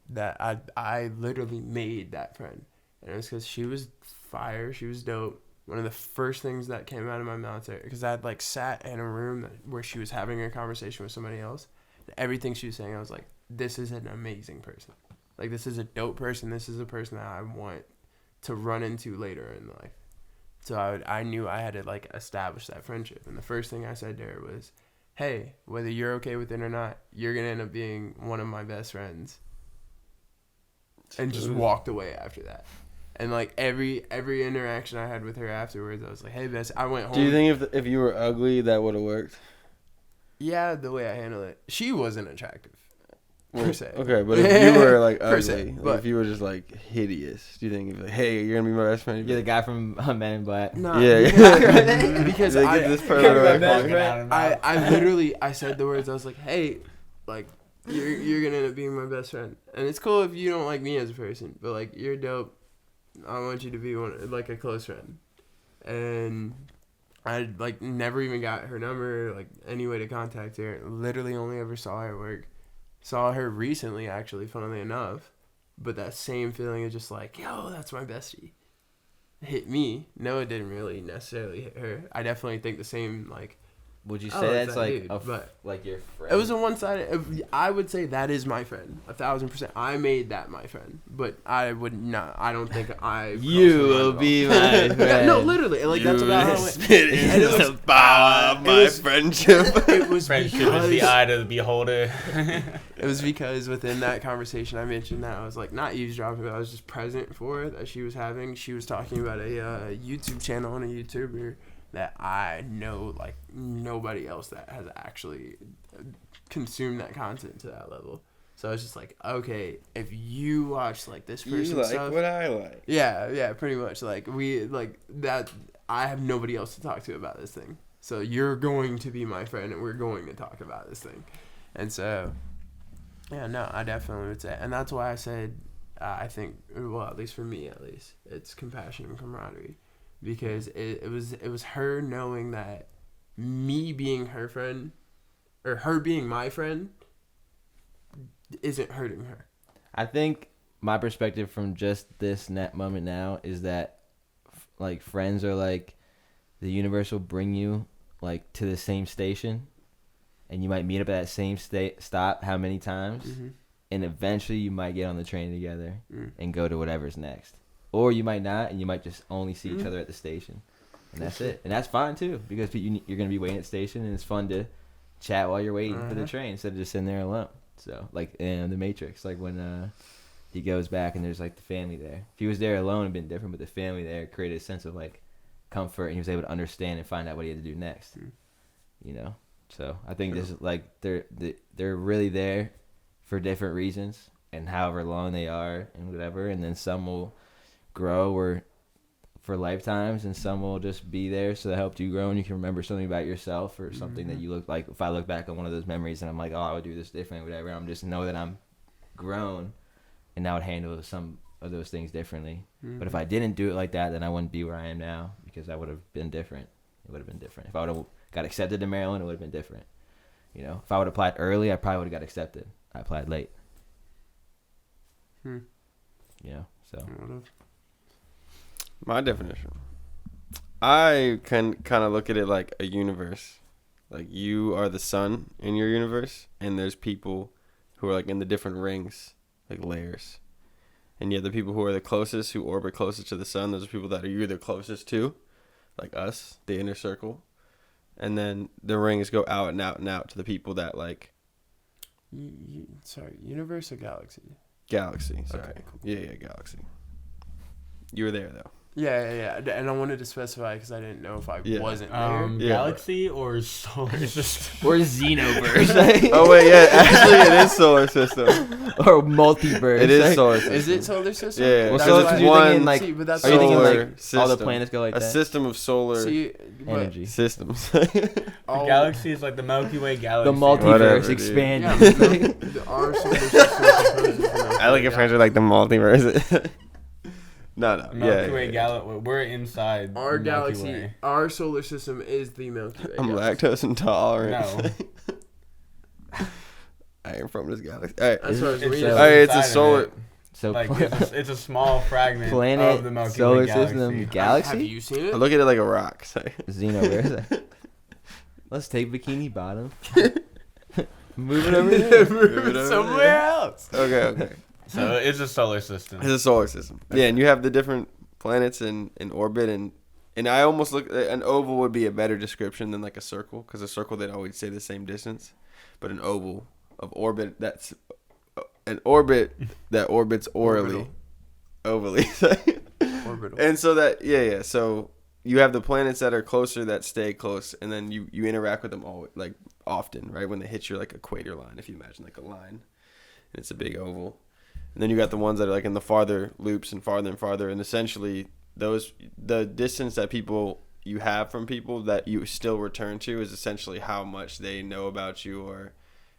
that I literally made that friend. And it was because she was fire, she was dope. One of the first things that came out of my mouth, because I had, like, sat in a room where she was having a conversation with somebody else. Everything she was saying, I was like, this is an amazing person. Like, this is a dope person. This is a person that I want to run into later in life. So I knew I had to, like, establish that friendship. And the first thing I said to her was, hey, whether you're okay with it or not, you're going to end up being one of my best friends. And just walked away after that. And, like, every interaction I had with her afterwards, I was like, hey, best, I went home. Do you think if you were ugly, that would have worked? Yeah, the way I handled it. She wasn't attractive, per se. Okay, but if you were, like, Per ugly, se, like, but- if you were just, like, hideous, do you think, like, hey, you're going to be my best friend? You're the guy from Men in Black. Nah, Yeah. because They I, get this person away from me. I literally, I said the words, I was like, hey, like, you're going to end up being my best friend. And it's cool if you don't like me as a person, but, like, you're dope. I want you to be like a close friend. And I, like, never even got her number, like, any way to contact her. Literally only ever saw her at work. Saw her recently, actually, funnily enough. But that same feeling of just like, yo, that's my bestie. Hit me. No, it didn't really necessarily hit her. I definitely think the same, like, Would you I say like that's that like dude, a but like your friend? it was a one-sided. I would say that is my friend, 1,000%. I made that my friend, but I would not. I don't think I. You will be my friend. Yeah, no, literally, like that's about how it went. And it was about my friendship. It was Friendship because is the eye to the beholder. it was because within that conversation I mentioned that I was like not eavesdropping, but I was just present for it that she was having. She was talking about a YouTube channel and a YouTuber that I know like nobody else that has actually consumed that content to that level. So I was just like, okay, if you watch like this person's You like stuff, what I like. yeah, pretty much. Like we like that. I have nobody else to talk to about this thing. So you're going to be my friend, and we're going to talk about this thing. And so, yeah, no, I definitely would say, and that's why I said, I think, well, at least for me, at least, it's compassion and camaraderie, because it was her knowing that me being her friend, or her being my friend, isn't hurting her. I think my perspective from just this net moment now is that like friends are like the universe will bring you like to the same station, and you might meet up at that same stop how many times, and eventually you might get on the train together and go to whatever's next, or you might not, and you might just only see each other at the station, and that's it. And that's fine too, because you're gonna be waiting at the station, and it's fun to chat while you're waiting for the train instead of just sitting there alone. So like in the Matrix, like when he goes back and there's like the family there. If he was there alone, it'd been different, but the family there created a sense of like comfort, and he was able to understand and find out what he had to do next. You know, so I think this is like they're really there for different reasons, and however long they are and whatever, and then some will grow or for lifetimes, and some will just be there so that helped you grow and you can remember something about yourself or something that you look like. If I look back on one of those memories and I'm like, oh, I would do this differently, whatever, I'm just know that I'm grown and I would handle some of those things differently. But if I didn't do it like that, then I wouldn't be where I am now, because I would have been different. It would have been different. If I would have got accepted to Maryland, it would have been different. You know, if I would have applied early, I probably would have got accepted. I applied late. You know, so. My definition. I can kind of look at it like a universe. Like you are the sun in your universe, and there's people who are like in the different rings, like layers. And you have the people who are the closest, who orbit closest to the sun. Those are people that are you're the closest to, like us, the inner circle. And then the rings go out and out and out to the people that like. Sorry, universe or galaxy? Galaxy. Sorry. Okay, cool. Yeah, galaxy. You were there though. Yeah. And I wanted to specify because I didn't know if I wasn't there. Yeah. Galaxy or solar system? Or Xenoverse. Oh wait, yeah, actually it is solar system. Or multiverse. It is solar system. Is it solar system? Yeah. Well, That's so why- are you thinking like, See, but that's are you thinking solar like all the system. planets go like A that? system of solar See, but Energy. systems. all- Galaxy is like the Milky Way galaxy. The multiverse Whatever, dude. expanding. Yeah, our solar system is composed of I like it friends with like the multiverse. No. Milky Way Yeah. galaxy. We're inside Our the Milky galaxy, Way. our solar system is the Milky Way. I'm galaxy. lactose intolerant. No. I am from this galaxy. All right. That's what I was It's reading. just All right, it's a inside of solar. it. So Like it's a small fragment planet, of the Milky solar Way galaxy. system, Have galaxy, you seen I it? look at it like a rock. So. Xenoverse. Let's take Bikini Bottom. Move it over there. Move it somewhere else. Okay. So it's a solar system. It's a solar system. Yeah, and you have the different planets in orbit, and I almost look an oval would be a better description than like a circle, because a circle they'd always say the same distance, but an oval of orbit that's an orbit that orbits ovally. Orbital. And so that so you have the planets that are closer that stay close, and then you interact with them all like often, right? When they hit your like equator line, if you imagine like a line, and it's a big oval. And then you got the ones that are like in the farther loops and farther, and essentially the distance that you have from people that you still return to is essentially how much they know about you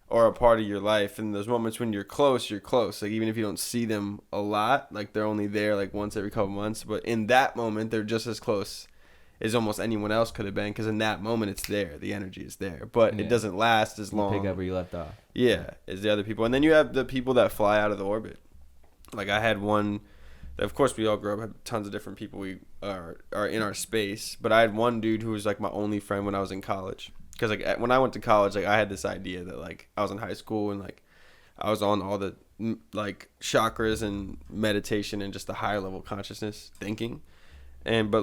or a part of your life. And those moments when you're close. Like even if you don't see them a lot, like they're only there like once every couple months, but in that moment they're just as close as almost anyone else could have been, because in that moment it's there, the energy is there, but it doesn't last as long. Pick up where you left off. Yeah, is the other people. And then you have the people that fly out of the orbit. Like I had one, of course we all grow up, have tons of different people we are in our space, but I had one dude who was like my only friend when I was in college. because like when I went to college, like I had this idea that like I was in high school and like I was on all the like chakras and meditation and just the higher level consciousness thinking. And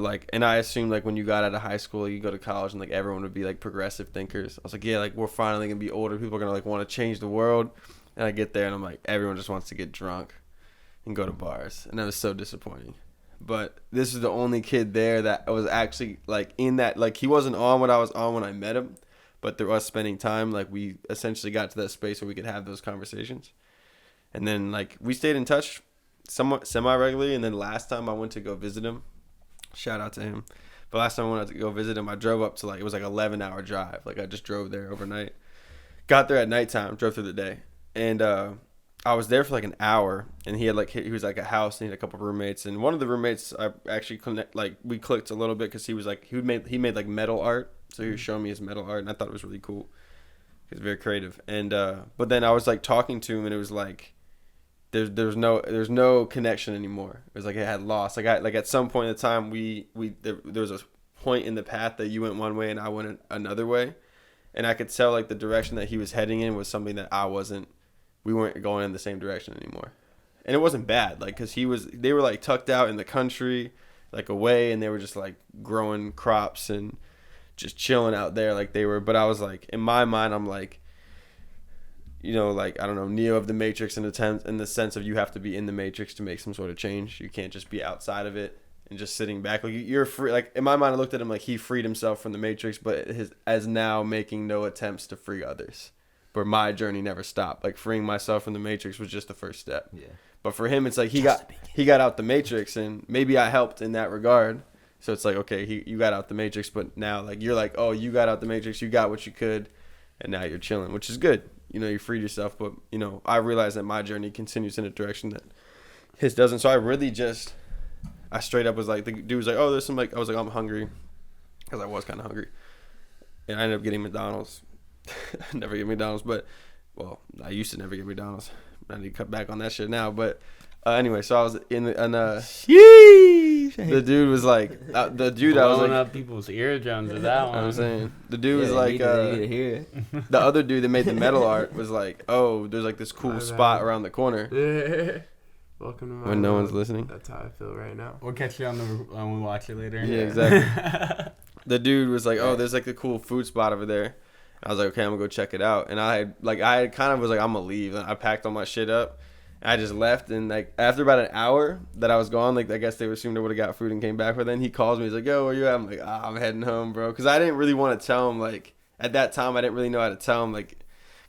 I assumed like when you got out of high school, you go to college and like everyone would be like progressive thinkers. I was like, yeah, like we're finally gonna be older. People are gonna like want to change the world. And I get there and I'm like, everyone just wants to get drunk and go to bars. And that was so disappointing. But this is the only kid there that was actually like in that, like he wasn't on what I was on when I met him, but through us spending time, like we essentially got to that space where we could have those conversations. And then like we stayed in touch somewhat semi-regularly. And then last time I went to go visit him, shout out to him. But last time I went to go visit him, I drove up to like, it was like 11-hour drive. Like I just drove there overnight. Got there at nighttime, drove through the day. And I was there for like an hour, and he was like a house, and he had a couple of roommates. And one of the roommates, I actually we clicked a little bit because he was like, he made like metal art. So he was showing me his metal art, and I thought it was really cool. He was very creative. And but then I was like talking to him, and it was like, there's no connection anymore. It was like it had lost. Like at some point in the time there was a point in the path that you went one way and I went another way, and I could tell like the direction that he was heading in was something that we weren't going in the same direction anymore. And it wasn't bad, like because they were like tucked out in the country, like away, and they were just like growing crops and just chilling out there like they were. But I was like, in my mind, I'm like, you know, like, I don't know, Neo of the Matrix in the sense of you have to be in the Matrix to make some sort of change. You can't just be outside of it and just sitting back. Like, you're free. Like, in my mind, I looked at him like he freed himself from the Matrix, but as now making no attempts to free others. But my journey never stopped. Like, freeing myself from the Matrix was just the first step. Yeah. But for him, it's like he got out the Matrix, and maybe I helped in that regard. So it's like, okay, you got out the Matrix, but now, like, you're like, oh, you got out the Matrix, you got what you could, and now you're chilling, which is good. You know, you freed yourself, but, you know, I realize that my journey continues in a direction that his doesn't. So I straight up was like, the dude was like, oh, there's some, like, I was like, I'm hungry, because I was kind of hungry. And I ended up getting McDonald's. I never get McDonald's, but, well, I used to never get McDonald's. I need to cut back on that shit now, but anyway, so I was the dude was like, the dude I was like, up people's eardrums with that one. I'm saying the dude was like, the other dude that made the metal art was like, oh, there's like this cool spot around the corner. Welcome to my when no world. one's listening. That's how I feel right now. We'll catch you when we watch it later. Yeah, exactly. The dude was like, oh, there's like a cool food spot over there. I was like, okay, I'm gonna go check it out. And I kind of was like, I'm gonna leave. And I packed all my shit up. I just left, and like after about an hour that I was gone, like I guess they assumed I would have got food and came back. But then he calls me, he's like, "Yo, where you at?" I'm like, I'm heading home, bro, because I didn't really want to tell him. Like at that time, I didn't really know how to tell him, like,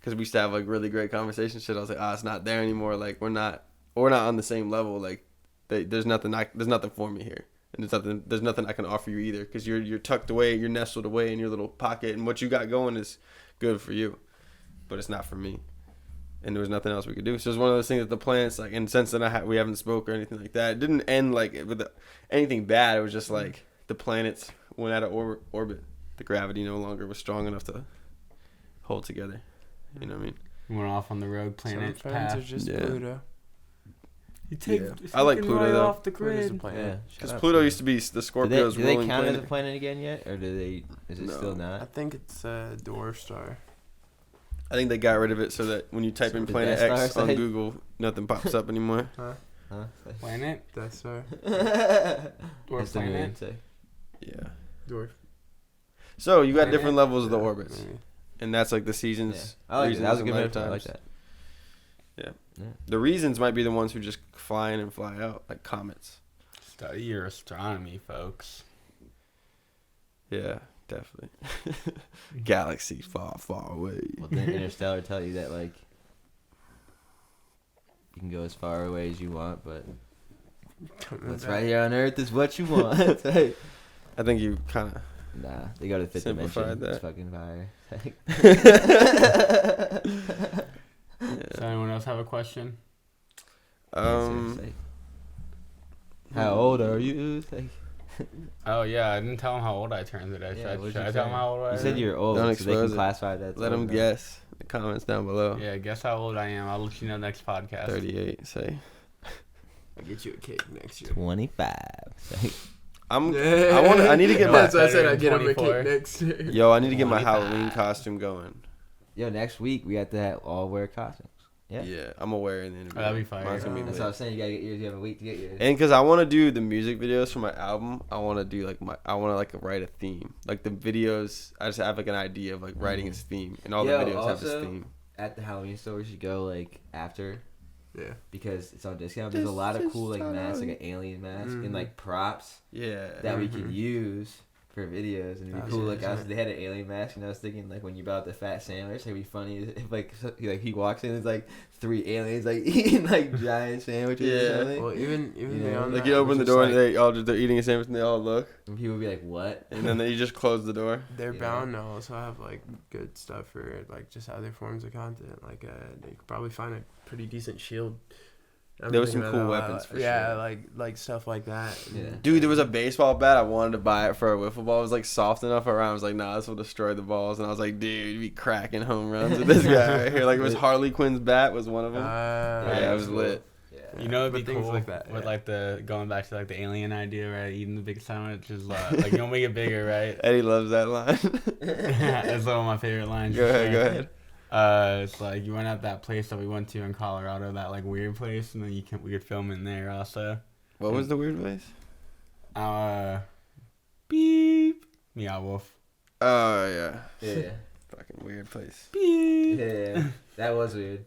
because we used to have like really great conversations. Shit, I was like, it's not there anymore. Like we're not on the same level. Like there's nothing for me here, and there's nothing I can offer you either, because you're tucked away, you're nestled away in your little pocket, and what you got going is good for you, but it's not for me. And there was nothing else we could do. So it was one of those things that the planets, like, in the sense that we haven't spoke or anything like that. It didn't end, like, with anything bad. It was just, like, the planets went out of orbit. The gravity no longer was strong enough to hold together. You know what I mean? Went off on the rogue planet Some friends path. are just Yeah. Pluto. You take I like Pluto, though. off the Pluto's a grid. planet. Because Pluto used to be the Scorpio's Do they ruling count planet. as a planet again yet, or is it No. still I not? think it's a dwarf star. I think they got rid of it so that when you type in The Planet Death X Star on site? Google, nothing pops up anymore. Huh? Huh? Planet? Death Star. Or That's the moon, planet? say. Yeah. Dwarf. So you got Planet? different levels of the Yeah, orbits. maybe. And that's like the Yeah. seasons. I like that. reasons, That was a and good metaphor. I like lifetimes. that. The reasons might be the ones who just fly in and fly out, like comets. Study your astronomy, folks. Yeah, definitely. Galaxies far, far away. Well, didn't Interstellar tell you that, like, you can go as far away as you want, but what's right here on Earth is what you want. Hey. I think you kind of. Nah, they go to the fifth Simplified dimension. It's that. fucking fire. Does anyone else have a question? How old are you? Like, Oh, yeah, I didn't tell him how old I turned today. Yeah, what'd Should you I tell say? him how old I am? you said you're old, Don't so they can expose it. classify that. as Let old them now. guess. The comments down below. Yeah, guess how old I am. I'll let you know next podcast. 38, say. I'll get you a cake next year. 25. Say. I need to get my. That's why I said I get him a 24. cake next year. Yo, I need to get my 25. Halloween costume going. Yo, next week we have to all wear costumes. Yeah. Yeah, I'm gonna wear it in the interview. that'd be fire. Mine's gonna be That's lit. what I was saying. You gotta get yours. You have a week to get yours. And because I want to do the music videos for my album, I want to do I want to like write a theme. Like the videos, I just have like an idea of like writing its theme, and all Yo, the videos have this also, theme. At the Halloween store, we should go like after Yeah. because it's on discount. There's a lot of cool like masks, like an alien mask, and like props Yeah. that we can use for videos, and it'd be That's cool. Like interesting. they had an alien mask, and I was thinking like when you bought the fat sandwich, it'd be funny if like he walks in, there's like 3 aliens like eating like giant sandwiches or Yeah. something. Well, even You know, beyond Like that, you it open was the just door like, and they're eating a sandwich and they all look, And people would be like, "What?" and then you just close the door. they're Yeah. bound to also have like good stuff for like just other forms of content. Like they could probably find a pretty decent shield. There was some Everything cool about that, weapons for yeah, sure. like stuff like that. Yeah. Dude, there was a baseball bat. I wanted to buy it for a wiffle ball. It was like soft enough around. I was like, nah, this will destroy the balls. And I was like, dude, you'd be cracking home runs with this guy right here. Like it was Harley Quinn's bat was one of them. Yeah, it was lit. Yeah. You know, it'd But be things cool like that, with yeah. like the going back to like the alien idea, right? Eating the big sandwich is like you don't make it bigger, right? Eddie loves that line. That's one of my favorite lines. Go for ahead, sure. go ahead. It's like you went out that place that we went to in Colorado, that like weird place, and then we could film in there also. What was the weird place? Beep, meow wolf. Oh yeah, Yeah. fucking weird place. Beep. Yeah. That was weird.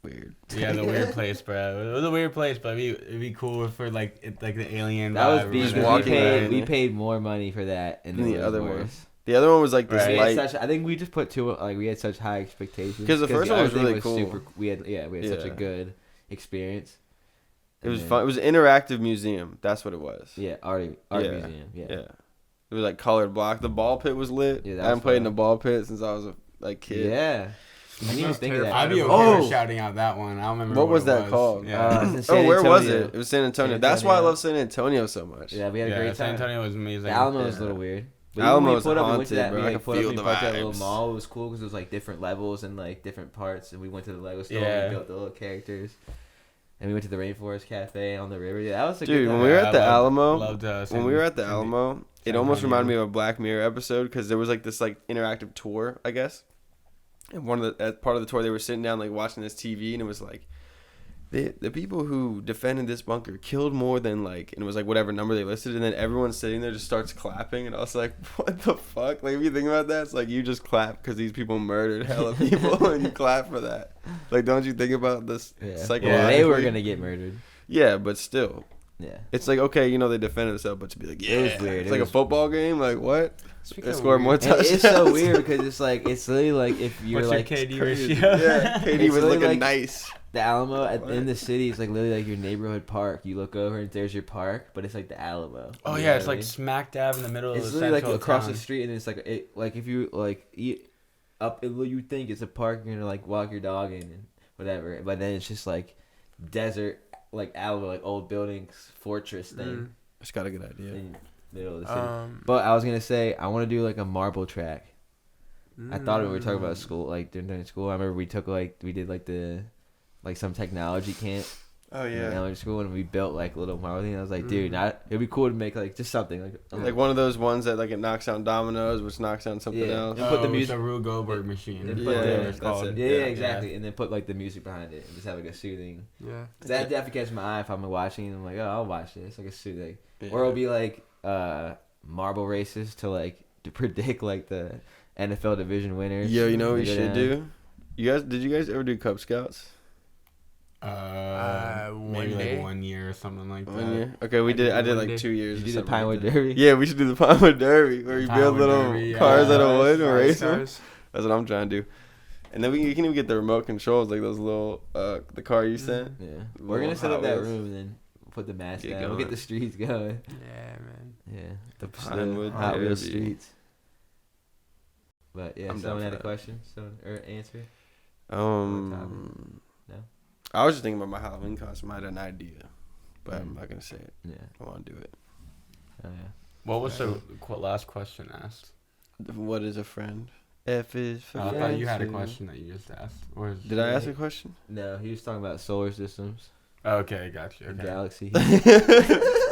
Weird. Yeah, the weird place, bro. It was a weird place, but it'd be cool for like like the alien. That was vibe or beef. whatever. walking around We there. paid more money for that, and And it the was other one. worse. The other one was like this Right. We had light. such, I think we just put we had such high expectations. 'Cause the first one other was thing really cool. We had such a Yeah. good experience. It was And fun. It was an interactive museum. That's what it was. then- Yeah, art Yeah. museum. Yeah. Yeah. It was like colored block. The ball pit was lit. Yeah, that I haven't was played in fun. a ball pit since I was a kid. Yeah. I didn't even think of that. I'd be okay Oh! with shouting out that one. I don't remember What was it that called? Yeah, in San Oh, where was Antonio. it? It was San Antonio. San That's why I Antonio. love San Antonio so much. Yeah, we had a yeah. great San time. Antonio was amazing. The Alamo was a Yeah. little weird. But Alamo even when we was put up, we went haunted, to that, bro. we I like could put up, feel we the went to that little vibes. mall. It was cool because it was like different levels and like different parts. And we went to the Lego store Yeah. and we built the little characters. And we went to the Rainforest Cafe on the river. Yeah, that was a Dude, good when time. we were Yeah, at the I Alamo, loved, when we were at the San- Alamo, it San almost Antonio. reminded me of a Black Mirror episode because there was like this like interactive tour, I guess. And one of the as part of the tour, they were sitting down like watching this TV, and it was like the people who defended this bunker killed more than like, and it was like whatever number they listed, and then everyone sitting there just starts clapping, and I was like, what the fuck? Like if you think about that, it's like you just clap because these people murdered hella people, and you clap for that. Like, don't you think about this Yeah. psychologically? Yeah, they were gonna get murdered. Yeah, but still. Yeah. It's like, okay, you know, they defended themselves, but to be like, yeah, It was weird. it's It like was- a football game. Like, what? Speaking They of scored more weird- And touchdowns. it's so weird because it's like it's literally like if you're What's like your KD Crazy. ratio? Yeah, KD It's was really looking like- nice. the Alamo What? in the city is like literally like your neighborhood park. You look over and there's your park, but it's like the Alamo. Oh You yeah, know it's what I like mean? smack dab in the middle It's of the literally like central across town. the street, and it's like if you like eat up, you think it's a park, you're gonna like walk your dog in and whatever, but then it's just like desert, like Alamo, like old buildings, fortress thing Just got a good idea. in the middle of the city. Mm. But I was gonna say I want to do like a marble track. I thought we were talking Mm. about school, like during school. I remember we did like the some technology camp Oh in yeah, elementary school, and we built like little marble thing. I was like, dude, Mm. it'd be cool to make like just something like like one of those ones that like it knocks down dominoes, which knocks down something Yeah. else. And put the it's music- a Rube Goldberg machine. and Yeah, put the- whatever it's that's called. it. Yeah, Yeah. exactly. And then put like the music behind it and just have like a soothing. Yeah. That definitely catches my eye if I'm watching. I'm like, oh, I'll watch this. Like a soothing. Yeah. Or it'll be like marble races to predict like the NFL division winners. Yo, you know what They we go should down. do? Did you guys ever do Cub Scouts? One Maybe day. like 1 year or something like that. 1 year. Okay, we I did. did I did one like day. 2 years. Did or you do the something like Pinewood that. Derby? Yeah, we should do the Pinewood Derby where you build Pinewood little Derby, yeah. cars out of Nice, wood and nice race them. cars. That's what I'm trying to do. And then you can even get the remote controls, like those little the car you sent. Yeah. Little We're gonna set up Hot that Wheels. room and then put the mask Get down. We'll get going. the streets going. Yeah, man. Yeah. The Just Pinewood Hot Wheels Derby. streets. But yeah, I'm down someone for had a that. question, or answer. No? I was just thinking about my Halloween costume. I had an idea, but I'm Mm. not gonna say it. Yeah. I want to do it. Oh yeah. What was the last question asked? What is a friend? F is for I thought you had a friendship. question that you just asked. Or is- Did I ask a question? No, he was talking about solar systems. Okay, got you. The Okay. galaxy.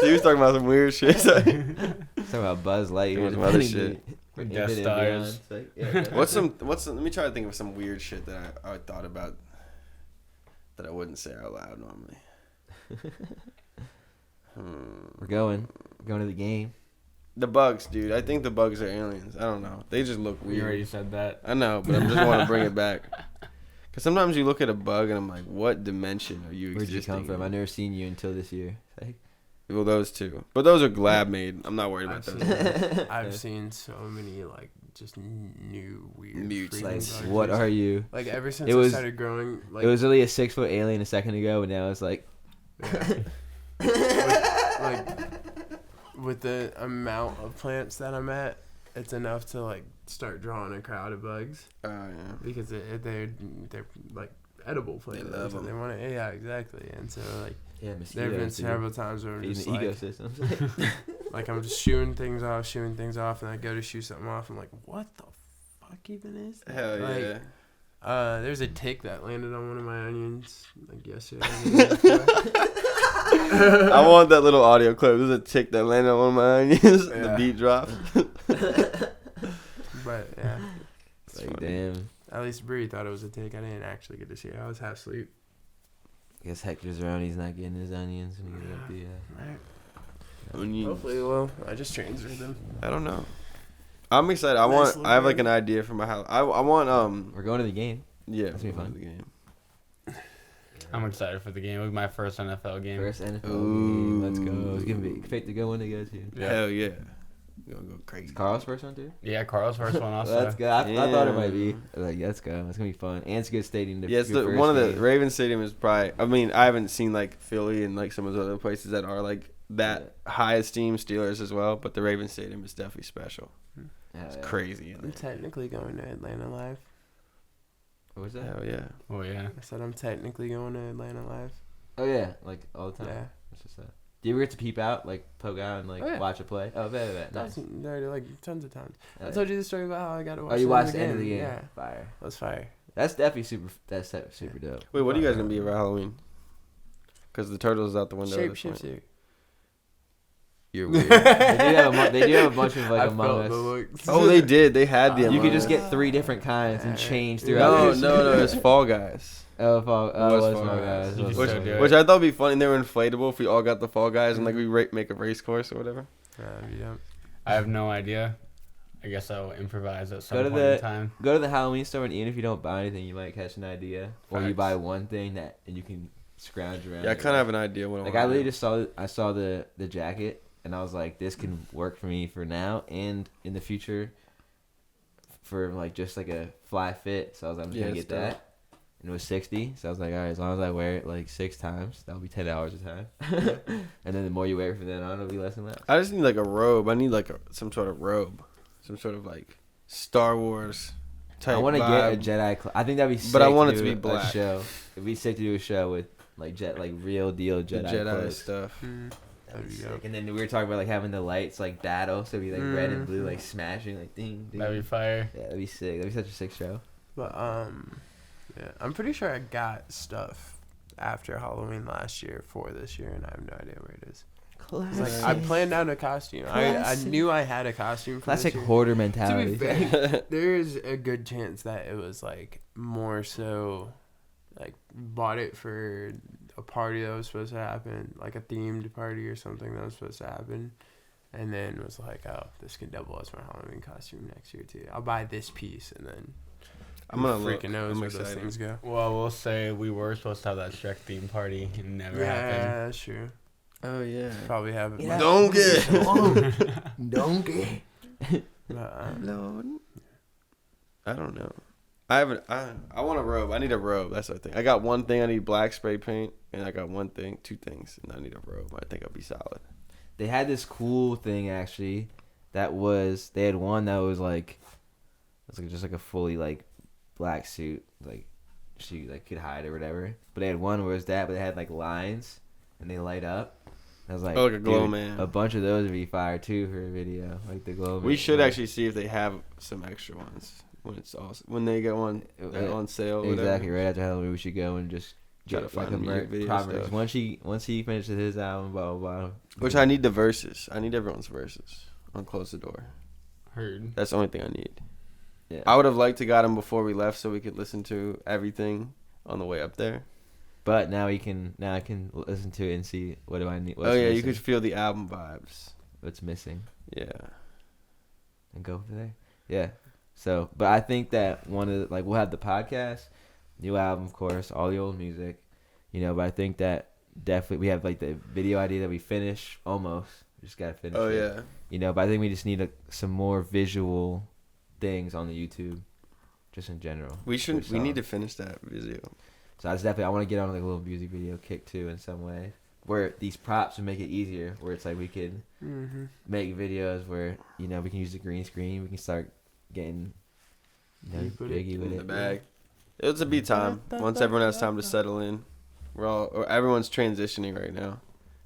He was talking about some weird shit. Talking about Buzz Lightyear. Some other defending shit. the Death Infinite Stars. Beyond. It's like, yeah, What's some? Let me try to think of some weird shit that I thought about that I wouldn't say out loud normally. We're going to the game. The bugs, dude. I think the bugs are aliens. I don't know. They just look We already weird. said that. I know, but I just want to bring it back. Because sometimes you look at a bug and I'm like, what dimension are you Where'd you existing come from? in? I've never seen you until this year. It's like, Well, those two. But those are lab made. I'm not worried about I've those. seen, I've seen so many like just new weird Mutes. freaking like bugs. what are you? Like ever since It I was- started growing, like It was really a 6-foot alien a second ago, but now it's like, with the amount of plants that I'm at, it's enough to like start drawing a crowd of bugs Oh, yeah. because they're like edible plants. love and 'em. They want to, yeah, exactly. And so like yeah, there have been mosquitoes. dude. several times where I'm Feeding just the like, ecosystems. like I'm just shooting things off, and I go to shoot something off. I'm like, what the fuck even is that? Hell Like, yeah. There's a tick that landed on one of my onions like yesterday. I want that little audio clip. There's a tick that landed on one of my onions. The Yeah. beat drop. But yeah, It's like, funny. damn. at least Bree thought it was a tick. I didn't actually get to see it. I was half asleep. I guess Hector's around. He's not getting his onions when he get up the. Onions. Hopefully, well, I just transferred them. I don't know. I'm excited. Nice I have like looking. an idea for my house. I want We're going to the game. yeah. That's gonna be we'll fun. do the game. I'm excited for the game. It'll be my first NFL game. First NFL Ooh. game. Let's go. It's gonna be pick the good one to go to. Yeah. Hell yeah. We're gonna go crazy. Carl's first one too. Yeah, Carl's first one also. Let's go. I thought it might be. Yeah. I was like, yeah, let's go. It's gonna be fun. And it's a good stadium. To Yeah, it's your first one of the game. Ravens Stadium is probably. I mean, I haven't seen like Philly and like some of those other places that are like that high esteemed Steelers as well, but the Ravens Stadium is definitely special. Hell It's yeah. crazy in I'm there. technically going to Atlanta Live. What was that? Hell yeah. Oh yeah. I said I'm technically going to Atlanta Live. Oh yeah, like all the time. Yeah. That's just that. Do you ever get to peep out, like poke out and like Oh, yeah. watch a play? Oh, bet. Nice. Like tons of times. Oh, I told you the story about how I got to watch. Oh, you watched the end of the game. game. Yeah, Fire. that's fire. That's definitely super. That's super dope. Wait, what are you guys gonna be about Halloween? Because the turtles is out the window. at this point. Shapeshifter. You're They weird. do have a bunch of like I Among felt Us. the looks. Oh, they did. They had the. You Among could just Us. get 3 different kinds and change throughout. No, it's Fall Guys. Oh, was it was Fall Fall Guys. Guys. You It was can Which, still Fall do Guys. it. which I thought would be funny. They were inflatable if we all got the Fall Guys and like we make a race course or whatever. Yeah. I have no idea. I guess I'll improvise at some Go to point the- in time. Go to the Halloween store and even if you don't buy anything, you might catch an idea, or you Facts. buy one thing that and you can scrounge around. Yeah, I it. kind of have an idea what I Like want. I literally just saw the jacket and I was like, this can work for me for now and in the future for like just like a fly fit. So I was like, I'm just Yeah, gonna it's get that. And it was 60. So I was like, all right, as long as I wear it like 6 times, that'll be $10 a time. And then the more you wear it from then on, it'll be less and less. I just need like a robe. I need like some sort of robe, some sort of like Star Wars type. I want to get a vibe. Jedi. I think that'd be sick. But I want it do to be a black. show. It'd be sick to do a show with like real deal The Jedi, Jedi clothes. stuff. Mm. That'd be There you go. sick. And then we were talking about like having the lights like daddle, so it'd be like red and blue, Mhm. like smashing, like ding, ding. That'd be fire. Yeah, that'd be sick. That'd be such a sick show. But yeah, I'm pretty sure I got stuff after Halloween last year for this year, and I have no idea where it is. It's like I planned out a costume. I knew I had a costume. For Classic this year. hoarder To be mentality. fair, there's a good chance that it was like more so, like bought it for a party that was supposed to happen, like a themed party or something that was supposed to happen, and then was like, oh, this can double as my Halloween costume next year too. I'll buy this piece, and then I'm gonna who look. freaking knows I'm where those excited. things go. Well, we'll say we were supposed to have that Shrek theme party and never Yeah, happened. that's true. Oh yeah. Probably have it. Yeah. Donkey. Donkey. But, Lord. I don't know. I haven't. I want a robe. I need a robe. That's the thing. I got one thing. I need black spray paint, and I got two things, and I need a robe. I think I'll be solid. They had this cool thing actually, that was they had one that was like, it was like just like a fully like black suit, like she like could hide or whatever. But they had one where it was that, but they had like lines and they light up. I was like, Oh, like a glow dude, man. A bunch of those would be fire too for a video, like the glow man. We should like- actually see if they have some extra ones when it's all when they get one Yeah, on sale. or exactly whatever. right after Halloween. We should go and just Try to find music video Proverbs. stuff. Once he finishes his album, blah blah blah. Which I need the verses. I need everyone's verses on Close the Door. Heard. That's the only thing I need. Yeah. I would have liked to got him before we left so we could listen to everything on the way up there. But now I can listen to it and see what do I need. What's You missing, could feel the album vibes. what's missing, Yeah. and go from there. Yeah. So, but I think that one of the, we'll have the podcast, new album, of course, all the old music, But I think that definitely we have the video idea that we finish almost. We just gotta finish. Oh it. yeah. But I think we just need some more visual things on the YouTube, just in general. We need to finish that video. So I want to get on a little music video kick too in some way, where these props would make it easier. Where it's we could make videos where we can use the green screen. We can start getting biggie with In it. the bag. It'll be time once everyone has time to settle in. Everyone's transitioning right now,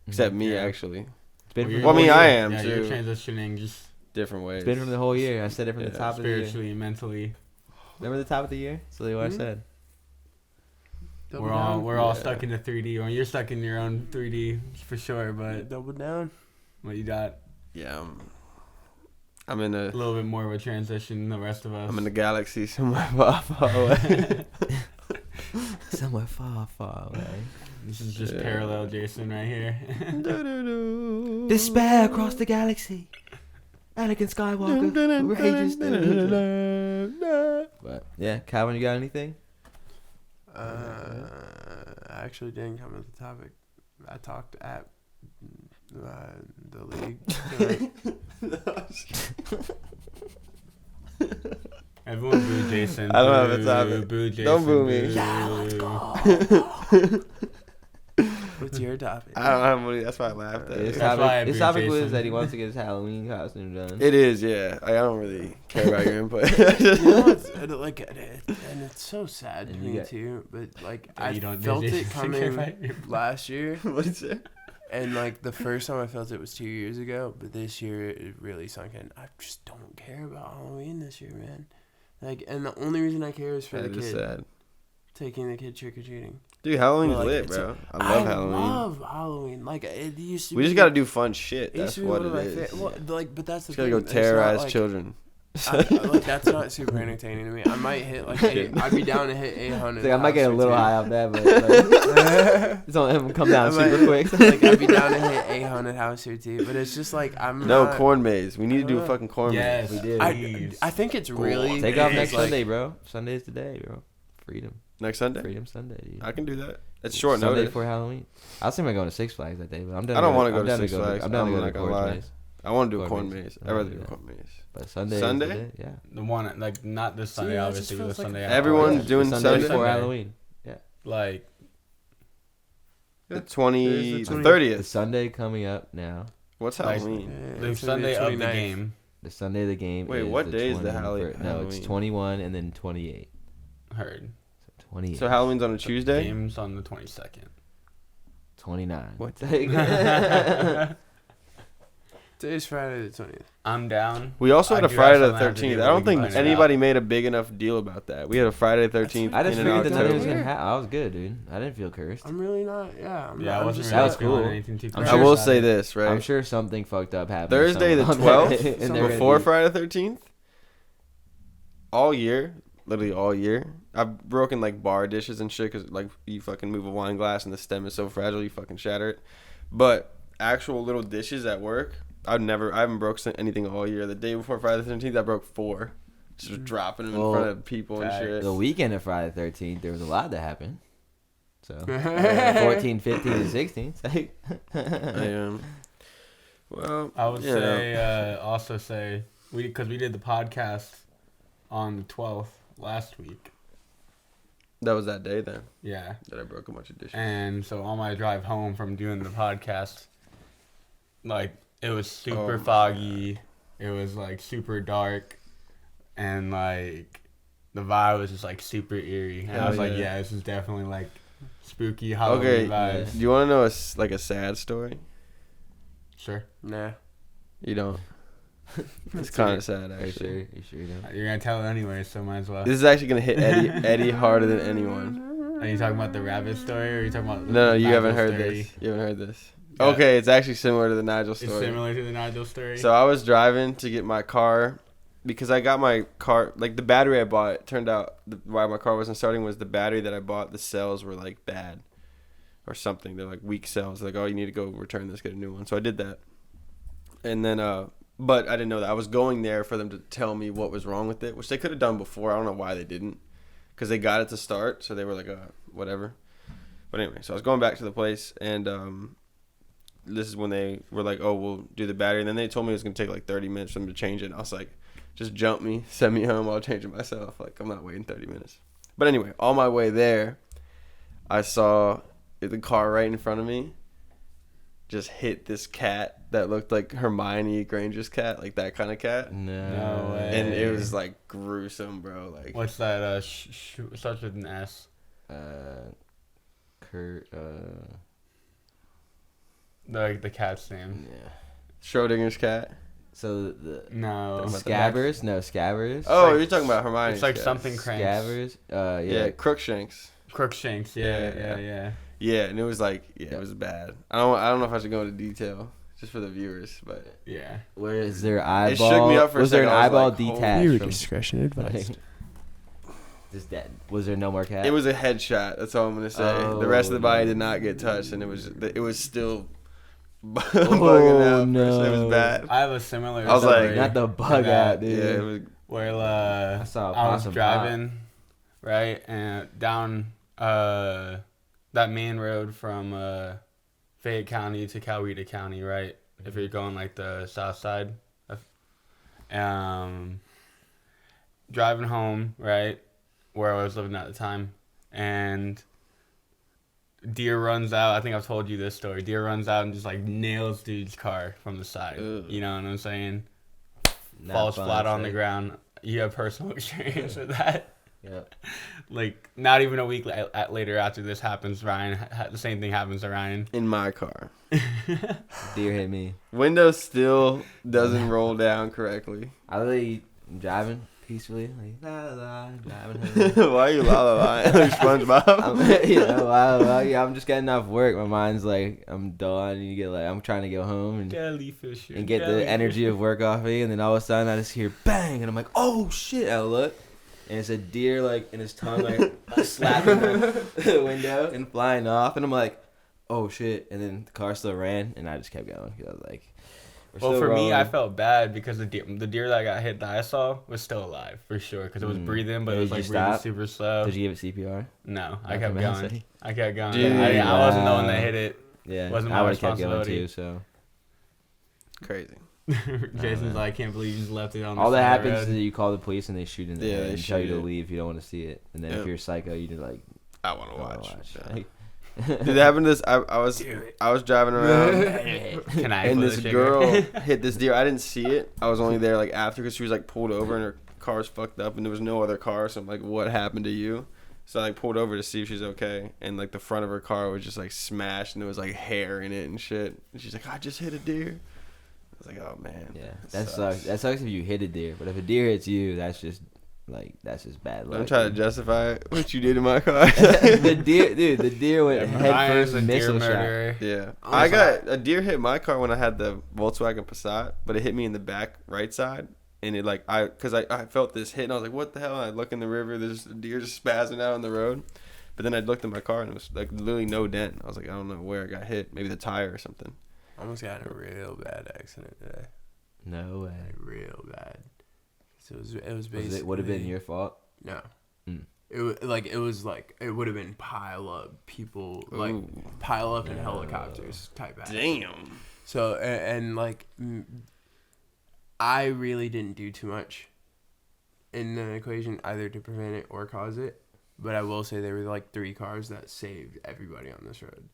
except me actually. It's been Well, from the whole I year. am Yeah, too. you're transitioning just Different ways. It's been from the whole year. I said it from the top of the year. spiritually and mentally. Remember the top of the year? That's what I said. We're all stuck in the 3D, or you're stuck in your own 3D for sure. But double down. what you got? Yeah. I'm in A little bit more of a transition than the rest of us. I'm in the galaxy somewhere far away. Somewhere far, far away. This is just parallel Jason right here. Despair across the galaxy. Anakin Skywalker rages through. But yeah, Calvin, you got anything? I actually didn't come with the topic. I talked at the league. Everyone boo Jason. I don't have a topic. Boo Jason. Don't boo me. Boo. Yeah, let's go. What's your topic? I don't have money. That's why I laughed at His it. That's why I topic, his booed topic was Jason. that he wants to get his Halloween costume done. It is, yeah. I don't really care about your input. And it's so sad to And you me got- too. But Yeah, I you don't felt Jason it care coming about your- last year, What is it? and the first time I felt it was 2 years ago. But this year it really sunk in. I just don't care about Halloween this year, man. And the only reason I care is for the That is kid sad. taking the kid trick or treating. Dude, Halloween's Well, lit, it's bro. I love Halloween. love Halloween. It used to. We be, just gotta do fun shit. it used That's to be what one of it my is. but that's the Just gotta thing. go It's terrorize not, children. That's not super entertaining to me. I might hit I'd be down to hit 800. I might get a little high off that, but it's on him come down I might- super quick. I'd be down to hit 800 house here too, but it's just I'm No, not, corn maze. We need to do a fucking corn Yes, maze. We did. I think it's really Take off is, next Sunday, bro. Sunday's today, bro. Freedom Next Sunday? Freedom Sunday, dude. I can do that. It's short Sunday notice. before Halloween. I was thinking about going to Six Flags that day, but I'm done. I don't wanna I'm go to down Six Flags. I'm down to I'm go not to gonna Corn lie. Maze. I want to do a Corn corn maze. maze. I I'd rather do do a that. corn maze. But Sunday. Sunday? Is the day, yeah. The one not this Sunday, that obviously. just The feels like Sunday. Everyone's after. doing Sunday Sunday? before Halloween. Like The 20, There's the the 20 The 30th. Sunday coming up now. What's Like- Halloween? the Sunday of the game. The Sunday of the game. Wait, is what the day is the 21st. No, it's Halloween? 21 and then 28. Heard. So 28. So Halloween's on a Tuesday? Games on the 22nd. 29. What? Today's Friday the 20th. I'm down. We also had I a do Friday have the something I have to 13th. do, I but don't we can think find it anybody out. made a big enough deal about that. We had a Friday the 13th I just in figured the Sunday was October. gonna I was good, dude. I didn't feel cursed. I'm really not. Yeah. I'm Yeah, not, I wasn't just really That was feeling cool. anything too I'm I sure will about say it. this, right? I'm sure something fucked up happened. Thursday the somewhere on that 12th, and they're gonna before be- Friday the 13th, all year, literally all year, I've broken bar dishes and shit because you fucking move a wine glass and the stem is so fragile you fucking shatter it. But actual little dishes at work, I haven't broke anything all year. The day before Friday the 13th, I broke 4. Just dropping them in Well, front of people and shit. The weekend of Friday the 13th, there was a lot that happened. So 14, 15, and 16. Well, I would you know. say, also say, because we did the podcast on the 12th last week. That was that day then Yeah. that I broke a bunch of dishes. And so on my drive home from doing the podcast, it was super Oh my foggy. It was super dark. And the vibe was just super eerie. And I Hell was like, yeah. yeah, this is definitely spooky Halloween Okay, vibes. do you want to know a sad story? Sure. Nah. You don't. It's kind of sad, Are you actually. sure? You sure you don't? You're going to tell it anyway, so might as well. This is actually gonna hit Eddie harder than anyone. Are you talking about the rabbit story, or are you talking about No, you haven't Nigel's heard story? this. You haven't heard this. Yeah. Okay, it's actually similar to the Nigel story. It's similar to the Nigel story. So I was driving to get my car because I got my car, like the battery I bought, it turned out why my car wasn't starting was the battery that I bought, the cells were like bad or something. They're like weak cells. Like, oh, you need to go return this, get a new one. So I did that. And then, but I didn't know that. I was going there for them to tell me what was wrong with it, which they could have done before. I don't know why they didn't, because they got it to start. So they were like, whatever. But anyway, so I was going back to the place, and this is when they were like, oh, we'll do the battery. And then they told me it was going to take like 30 minutes for them to change it. And I was like, just jump me, send me home, I'll change it myself. Like, I'm not waiting 30 minutes. But anyway, on my way there, I saw the car right in front of me just hit this cat that looked like Hermione Granger's cat, like that kind of cat. No way. And it was like gruesome, bro. Like, What's that? Starts with an S. Kurt. The cat's name. Yeah. Schrodinger's cat. So the No. Talking about the Scabbers? No, Scabbers. Oh, like- you're talking about Hermione's It's like cat. something cranks. Scabbers. Yeah, Yeah. Crookshanks. Crookshanks. Yeah. Yeah, and it was like, it was bad. I don't know if I should go into detail just for the viewers, but Yeah. Where is their eyeball? It shook me up for a was there an second. I was eyeball like, holy detached Viewer from? discretion advised. Just dead. Was there no more cat? it was a headshot. That's all I'm gonna say. The rest of the body did not get touched, and it was still bugging out. no. It was bad. I have a similar. I was like- story Not the bug to that, out, dude. Yeah, it was. Where I saw a I was possum driving, right, and down that main road from Fayette County to Coweta County, right? If you're going like the south side, driving home, right, where I was living at the time, and deer runs out. I think I've told you this story. Deer runs out and just like nails dude's car from the side. Ugh. You know what I'm saying? Not Falls fun, flat on so- the ground. You have personal experience with that. Yep. Like, not even a week later after this happens, Ryan, the same thing happens to Ryan. In my car, Deer hit me. window still doesn't roll down correctly. I literally am driving peacefully, like la la la, driving home. Why are you la la la like SpongeBob? I'm just getting off work. My mind's like, I'm done. And you get like, I'm trying to go home and Jellyfish. get the energy of work off me, and then all of a sudden I just hear bang, and I'm like, oh shit! I look, and it's a deer like in his tongue like slapping the window and flying off, and I'm like, oh shit! And then the car still ran, and I just kept going because I was like, we're Well, still for me, I rolling. felt bad because the deer that got hit that I saw was still alive, for sure, because it was breathing, but it Did was you like breathing stop? super slow. Did you give it CPR? No, I Not kept from going. outside? I kept going. Dude, I wasn't the one that wow. hit it. Yeah, Wasn't I my would have kept going responsibility. too. So Crazy. Jason's man. like, I can't believe you just left it on the all that side of the happens is road. that you call the police and they shoot in the Yeah, head they and tell you shoot to it. leave if you don't want to see it. And then Yep. if you're a psycho, you just like, I want to don't wanna watch. Yeah. Like, Dude, that happened to this. I was driving around. Can I And pull this the trigger? girl hit this deer. I didn't see it. I was only there like after because she was like pulled over and her car's fucked up and there was no other car. So I'm like, what happened to you? So I like pulled over to see if she's okay. And like the front of her car was just like smashed and there was like hair in it and shit. And she's like, I just hit a deer. I was like, oh man. yeah, that sucks. That sucks if you hit a deer. But if a deer hits you, that's just bad luck. I'm trying to justify what you did in my car. the deer went Yeah, head Ryan's first a deer missile shot. murderer. Yeah, Oh, I so- got a deer hit my car when I had the Volkswagen Passat, but it hit me in the back right side, and it like I felt this hit, and I was like, what the hell? And I look in the river, there's a deer just spazzing out on the road, but then I looked at my car and it was like literally no dent. I was like, I don't know where I got hit, maybe the tire or something. Almost got in a real bad accident today. No way. Like real bad. So it was basically. Would have been your fault. No. Mm. It would have been pile up people like Ooh. pile up in helicopters type accident. Damn. So and I really didn't do too much in the equation either to prevent it or cause it, but I will say there were like 3 cars that saved everybody on this road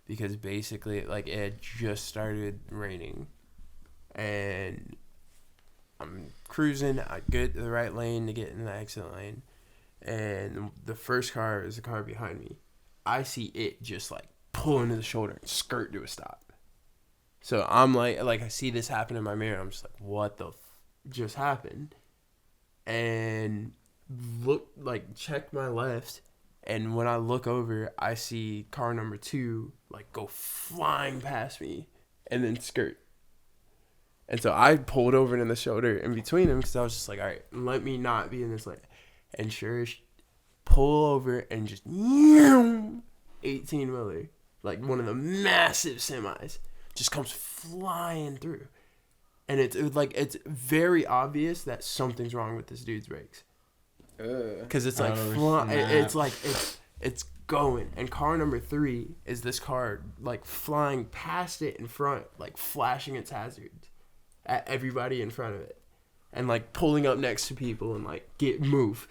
because basically like it had just started raining and I'm cruising. I get to the right lane to get in the exit lane, and the first car is the car behind me. I see it just like pull into the shoulder and skirt to a stop. So I'm like I see this happen in my mirror. I'm just like, what the just happened? And check my left, And when I look over, I see car number 2 like go flying past me and then skirt. And so I pulled over in the shoulder in between them because I was just like, all right, let me not be in this lane. And sure, pull over and just 18-wheeler, like one of the massive semis, just comes flying through. And it's very obvious that something's wrong with this dude's brakes. Because it's like it's going. And car number 3 is this car like flying past it in front, like flashing its hazards at everybody in front of it, and like pulling up next to people and like move.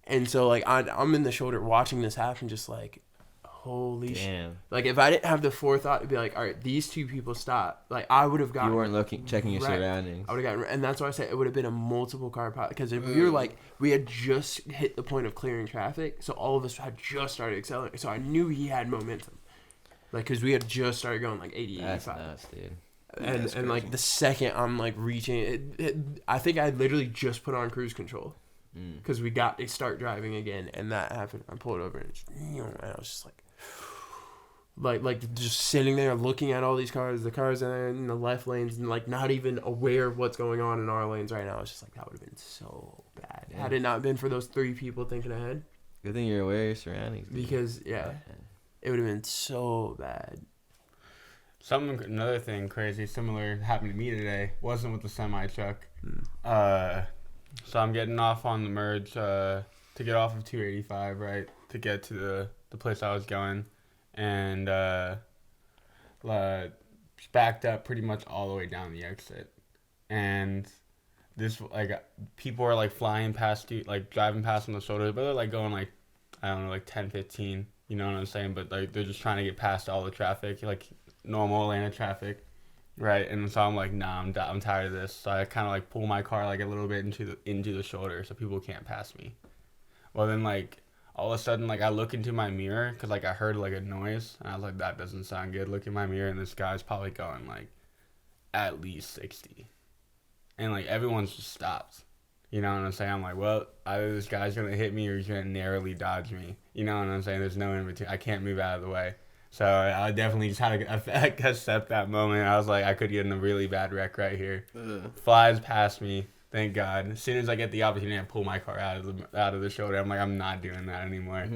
And so like I'm in the shoulder watching this happen, just like, holy shit. Like if I didn't have the forethought to be like, all right, these 2 people stop, like I would have gotten. You weren't checking your surroundings. I would have gotten, and that's why I said it would have been a multiple car pilot, because if we were like, we had just hit the point of clearing traffic, so all of us had just started accelerating, so I knew he had momentum, like because we had just started going like 80, That's 85. nuts, dude. And like the second I'm like reaching it, I think I literally just put on cruise control because we got to start driving again, and that happened. I pulled over and I was just like just sitting there looking at all these cars, the cars in the left lanes, and like not even aware of what's going on in our lanes right now. It's just like, that would have been so bad had it not been for those 3 people thinking ahead. Good thing you're aware of your surroundings, dude. Because it would have been so bad. Another thing crazy similar happened to me today. Wasn't with the semi truck. So I'm getting off on the merge to get off of 285, right, to get to the place I was going, and backed up pretty much all the way down the exit. And this, like, people are like flying past you, like driving past on the shoulders, but they're like going like, I don't know, like 10, 15, you know what I'm saying? But like they're just trying to get past all the traffic, like normal Atlanta traffic, right? And so I'm like, nah, I'm tired of this. So I kind of like pull my car like a little bit into the shoulder so people can't pass me. Well, then like all of a sudden, like I look into my mirror because like I heard like a noise, and I was like, that doesn't sound good. Look in my mirror, and this guy's probably going like at least 60, and like everyone's just stopped. You know what I'm saying? I'm like, well, either this guy's gonna hit me or he's gonna narrowly dodge me. You know what I'm saying? There's no in between. I can't move out of the way. So I definitely just had to accept that moment. I was like, I could get in a really bad wreck right here. Flies past me, thank God. As soon as I get the opportunity, I pull my car out of the shoulder. I'm like, I'm not doing that anymore.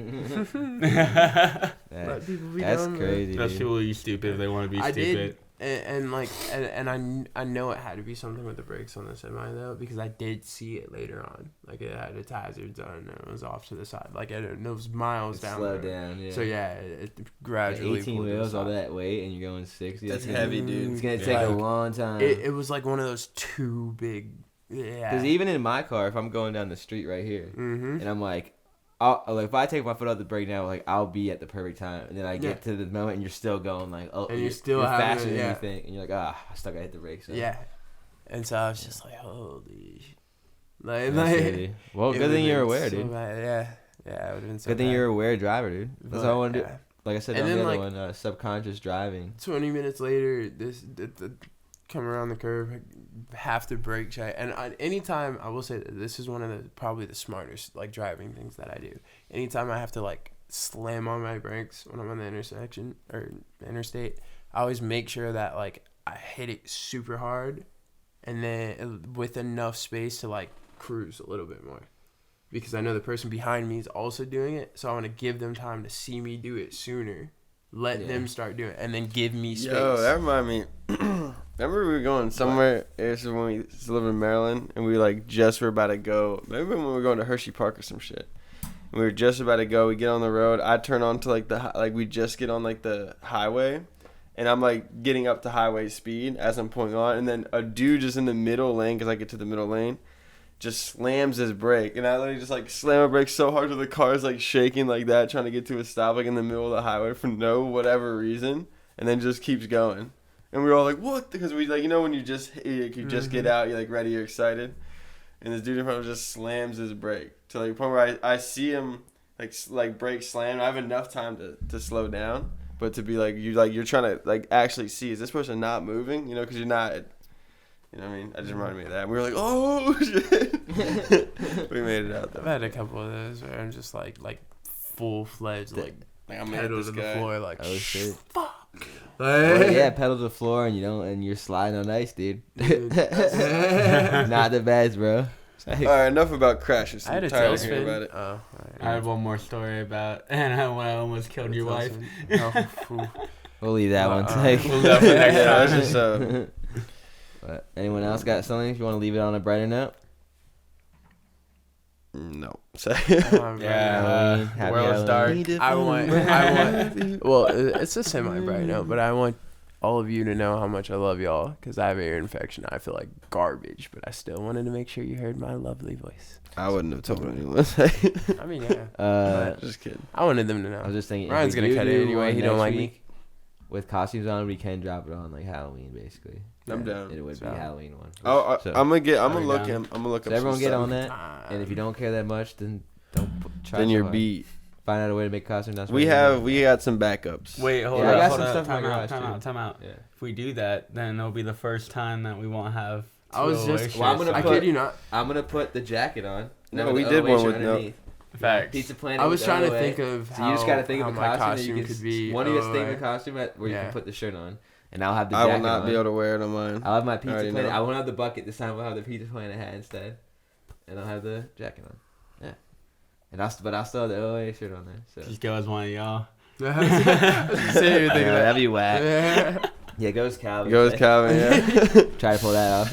That's crazy. Those people are stupid if they want to be stupid. And I know it had to be something with the brakes on the semi though, because I did see it later on. Like it had its hazards on, and it was off to the side. Like it was miles down. Slowed down, yeah. So yeah, it gradually. 18 wheels, all that weight, and you're going 60. That's heavy, dude. It's gonna take a long time. It was like one of those too big. Yeah. Because even in my car, if I'm going down the street right here, and I'm like, if I take my foot off the brake now, like I'll be at the perfect time, and then I get to the moment, and you're still going like, oh, and you're still faster than you think, and you're like, I still gotta hit the brakes. So. Yeah, and so I was just like, holy, well, good thing you're aware, dude. Yeah, it would have been so. Good thing you're a aware driver, dude. That's all I want to do. Like I said, and on then, the other one, subconscious driving. 20 minutes later, come around the curve, have to brake check. And anytime, I will say that this is one of probably the smartest like driving things that I do. Anytime I have to like slam on my brakes when I'm on the intersection or interstate, I always make sure that like I hit it super hard, and then with enough space to like cruise a little bit more, because I know the person behind me is also doing it, so I want to give them time to see me do it sooner. Let them start doing it, and then give me space. Yo, that reminded me. Remember we were going somewhere. This is when we lived in Maryland, and we like just were about to go. Maybe when we were going to Hershey Park or some shit. And we were just about to go. We get on the road. I turn on to like we just get on like the highway, and I'm like getting up to highway speed as I'm pulling on, and then a dude just in the middle lane, because I get to the middle lane, just slams his brake, and I literally just like slam my brake so hard that the car's like shaking like that, trying to get to a stop like in the middle of the highway for no whatever reason, and then just keeps going. And we were all like, what? Because we like, you know, when you just get out, you're like ready, you're excited, and this dude in front of us just slams his brake to like the point where I see him like brake slam. I have enough time to slow down, but to be like you're trying to like actually see, is this person not moving? You know, because you're not. You know what I mean? That just reminded me of that. We were like, oh, shit. We made it out, though. I've had a couple of those where I'm just like full fledged like I'm pedal to the floor like Oh shit. fuck. Well, yeah, pedal to the floor and you're sliding on ice, dude. Not the best, bro. All right, enough about crashes. I had I'm a tired of tailspin. hearing about it. Oh, all I right. had one more story about and when I almost killed your wife. We'll leave that one. Uh-uh. Take. We'll definitely next Yeah, time. that's just But anyone else got something? If you want to leave it on a brighter note. no. So, Yeah, Halloween, the happy world's Halloween. dark. I want. Well, it's a semi-bright note, but I want all of you to know how much I love y'all because I have an ear infection. I feel like garbage, but I still wanted to make sure you heard my lovely voice. I wouldn't have told anyone. I mean, yeah. Just kidding. I wanted them to know. I was just thinking. Ryan's if gonna we cut do it anyway. one He don't next like me. week with costumes on, we can drop it on like Halloween, basically. I'm down. It would be So- Halloween one. Oh, So- I'm gonna Are we look down? him. I'm gonna look So up. everyone some get stuff. on that, and if you don't care that much, then don't try. Then so you're hard. beat. Find out a way to make costumes. That's We what got some backups. Wait, hold Yeah, I up. got hold some up. stuff in my Time out, garage, time too. out, time out. Yeah. If we do that, then it'll be the first time that we won't have. I was 208 just. Well, I'm gonna I put- kid you not. I'm gonna put the jacket on. No, with we the did one OH with no- underneath. Facts. Pizza Planet. I was with trying to OH. think of So how. you just gotta think how of a my costume. You could be. one of your statement OOA. costume where you Yeah. can put the shirt on, and I'll have the I jacket will not on. be able to wear it on mine. I'll have my Pizza already Planet. know. I won't have the bucket this time. I'll have the Pizza Planet hat instead, and I'll have the jacket on. Yeah, and I'll still have the OA shirt on there. So Just go as one of y'all. that'd be whack. Yeah, goes Calvin. Goes Calvin. Yeah. Try to pull that off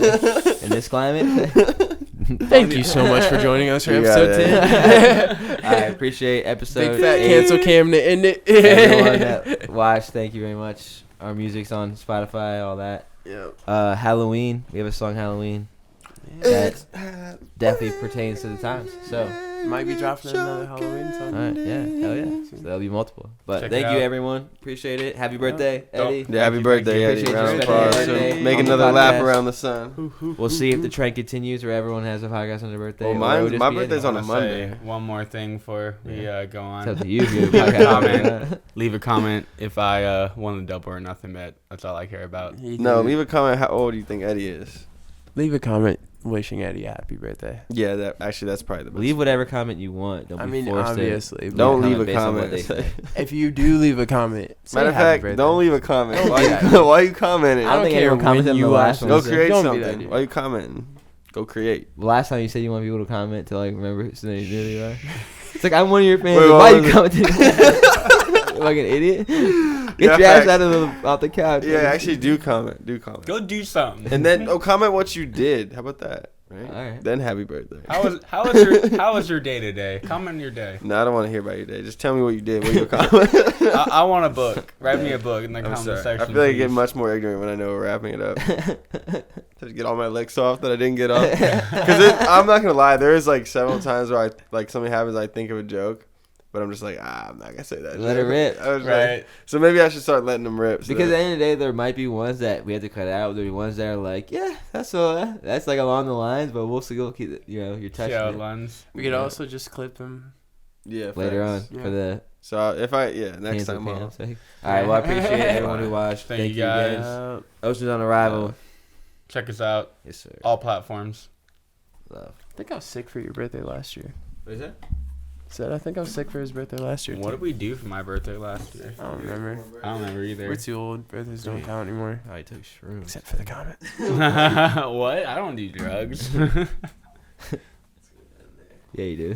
in this climate. Thank you so much for joining us for You got episode it. 10. I appreciate episode. Big fat 8. cancel cam to end it. Everyone that watched, thank you very much. Our music's on Spotify, all that. Yep. Halloween, we have a song Halloween that definitely pertains to the times. So, Might be dropping another Halloween all song. right, yeah, hell yeah. So there'll be multiple. But Check thank it you, out. everyone. Appreciate it. Happy birthday, Dope. Eddie. Yeah, happy birthday, Eddie. Appreciate Round of you applause. spending your birthday Make on the another lap podcast. around the sun. We'll see if the trend continues where everyone has a podcast on their birthday. Well, or it'll just my be birthday's Eddie. on a I wanna Monday. say one more thing before we go It's up on. to you if you have a podcast. Comment. Leave a comment if I won the double or nothing bet. That's all I care about. No, leave a comment. How old do you think Eddie is? Leave a comment wishing Eddie a happy birthday. Yeah, that's probably the best. Leave whatever comment you want. Don't I be mean, forced obviously. to. Don't leave a based on what comment. they say. If you do leave a comment, say Matter of happy fact, birthday. don't leave a comment. Don't Why do you, that. why you commenting? I don't think care anyone commented when on you the last watch one. Go this. create Don't do that, something. dude. Why you commenting? Go create. Last time you said you want people to comment to like remember so they knew who you are. It's like I'm one of your fans. Wait, Why what you was commenting? Like an idiot. Get Yeah, your ass facts. out of off the couch. Yeah, actually, do comment. Do comment. Go do something. And then comment what you did. How about that? Right. All right. Then happy birthday. How was your day today? Comment your day. No, I don't want to hear about your day. Just tell me what you did. What you accomplished. I want a book. Write me a book in the I'm comment sorry. section. I feel like I get please. much more ignorant when I know we're wrapping it up. Just get all my licks off that I didn't get off. Because I'm not gonna lie, there is like several times where something happens, I think of a joke, but I'm just like, I'm not gonna say that. Let it joke. rip. I was Right. like, so maybe I should start letting them rip. so Because that- at the end of the day, there might be ones that we have to cut out. There'll be ones that are like, yeah, that's like along the lines, but we'll still keep it. You know, you're See touching how it it lands. We could Yeah. also just clip them. yeah, later on facts. Yeah. for the So next hands time with I'll. Pam's sake. All right. Well, I appreciate everyone who watched. Thank you you guys. Uh, Ocean's on Arrival. Check us out. Yes, sir. All platforms. Love. I think I was sick for your birthday last year. What is that? Said I think I was sick for his birthday last year. What did we do for my birthday last year? I don't remember. I don't remember either. We're too old. Birthdays don't count anymore. Oh, he took shrooms. Except for the comment. What? I don't do drugs. Yeah, you do.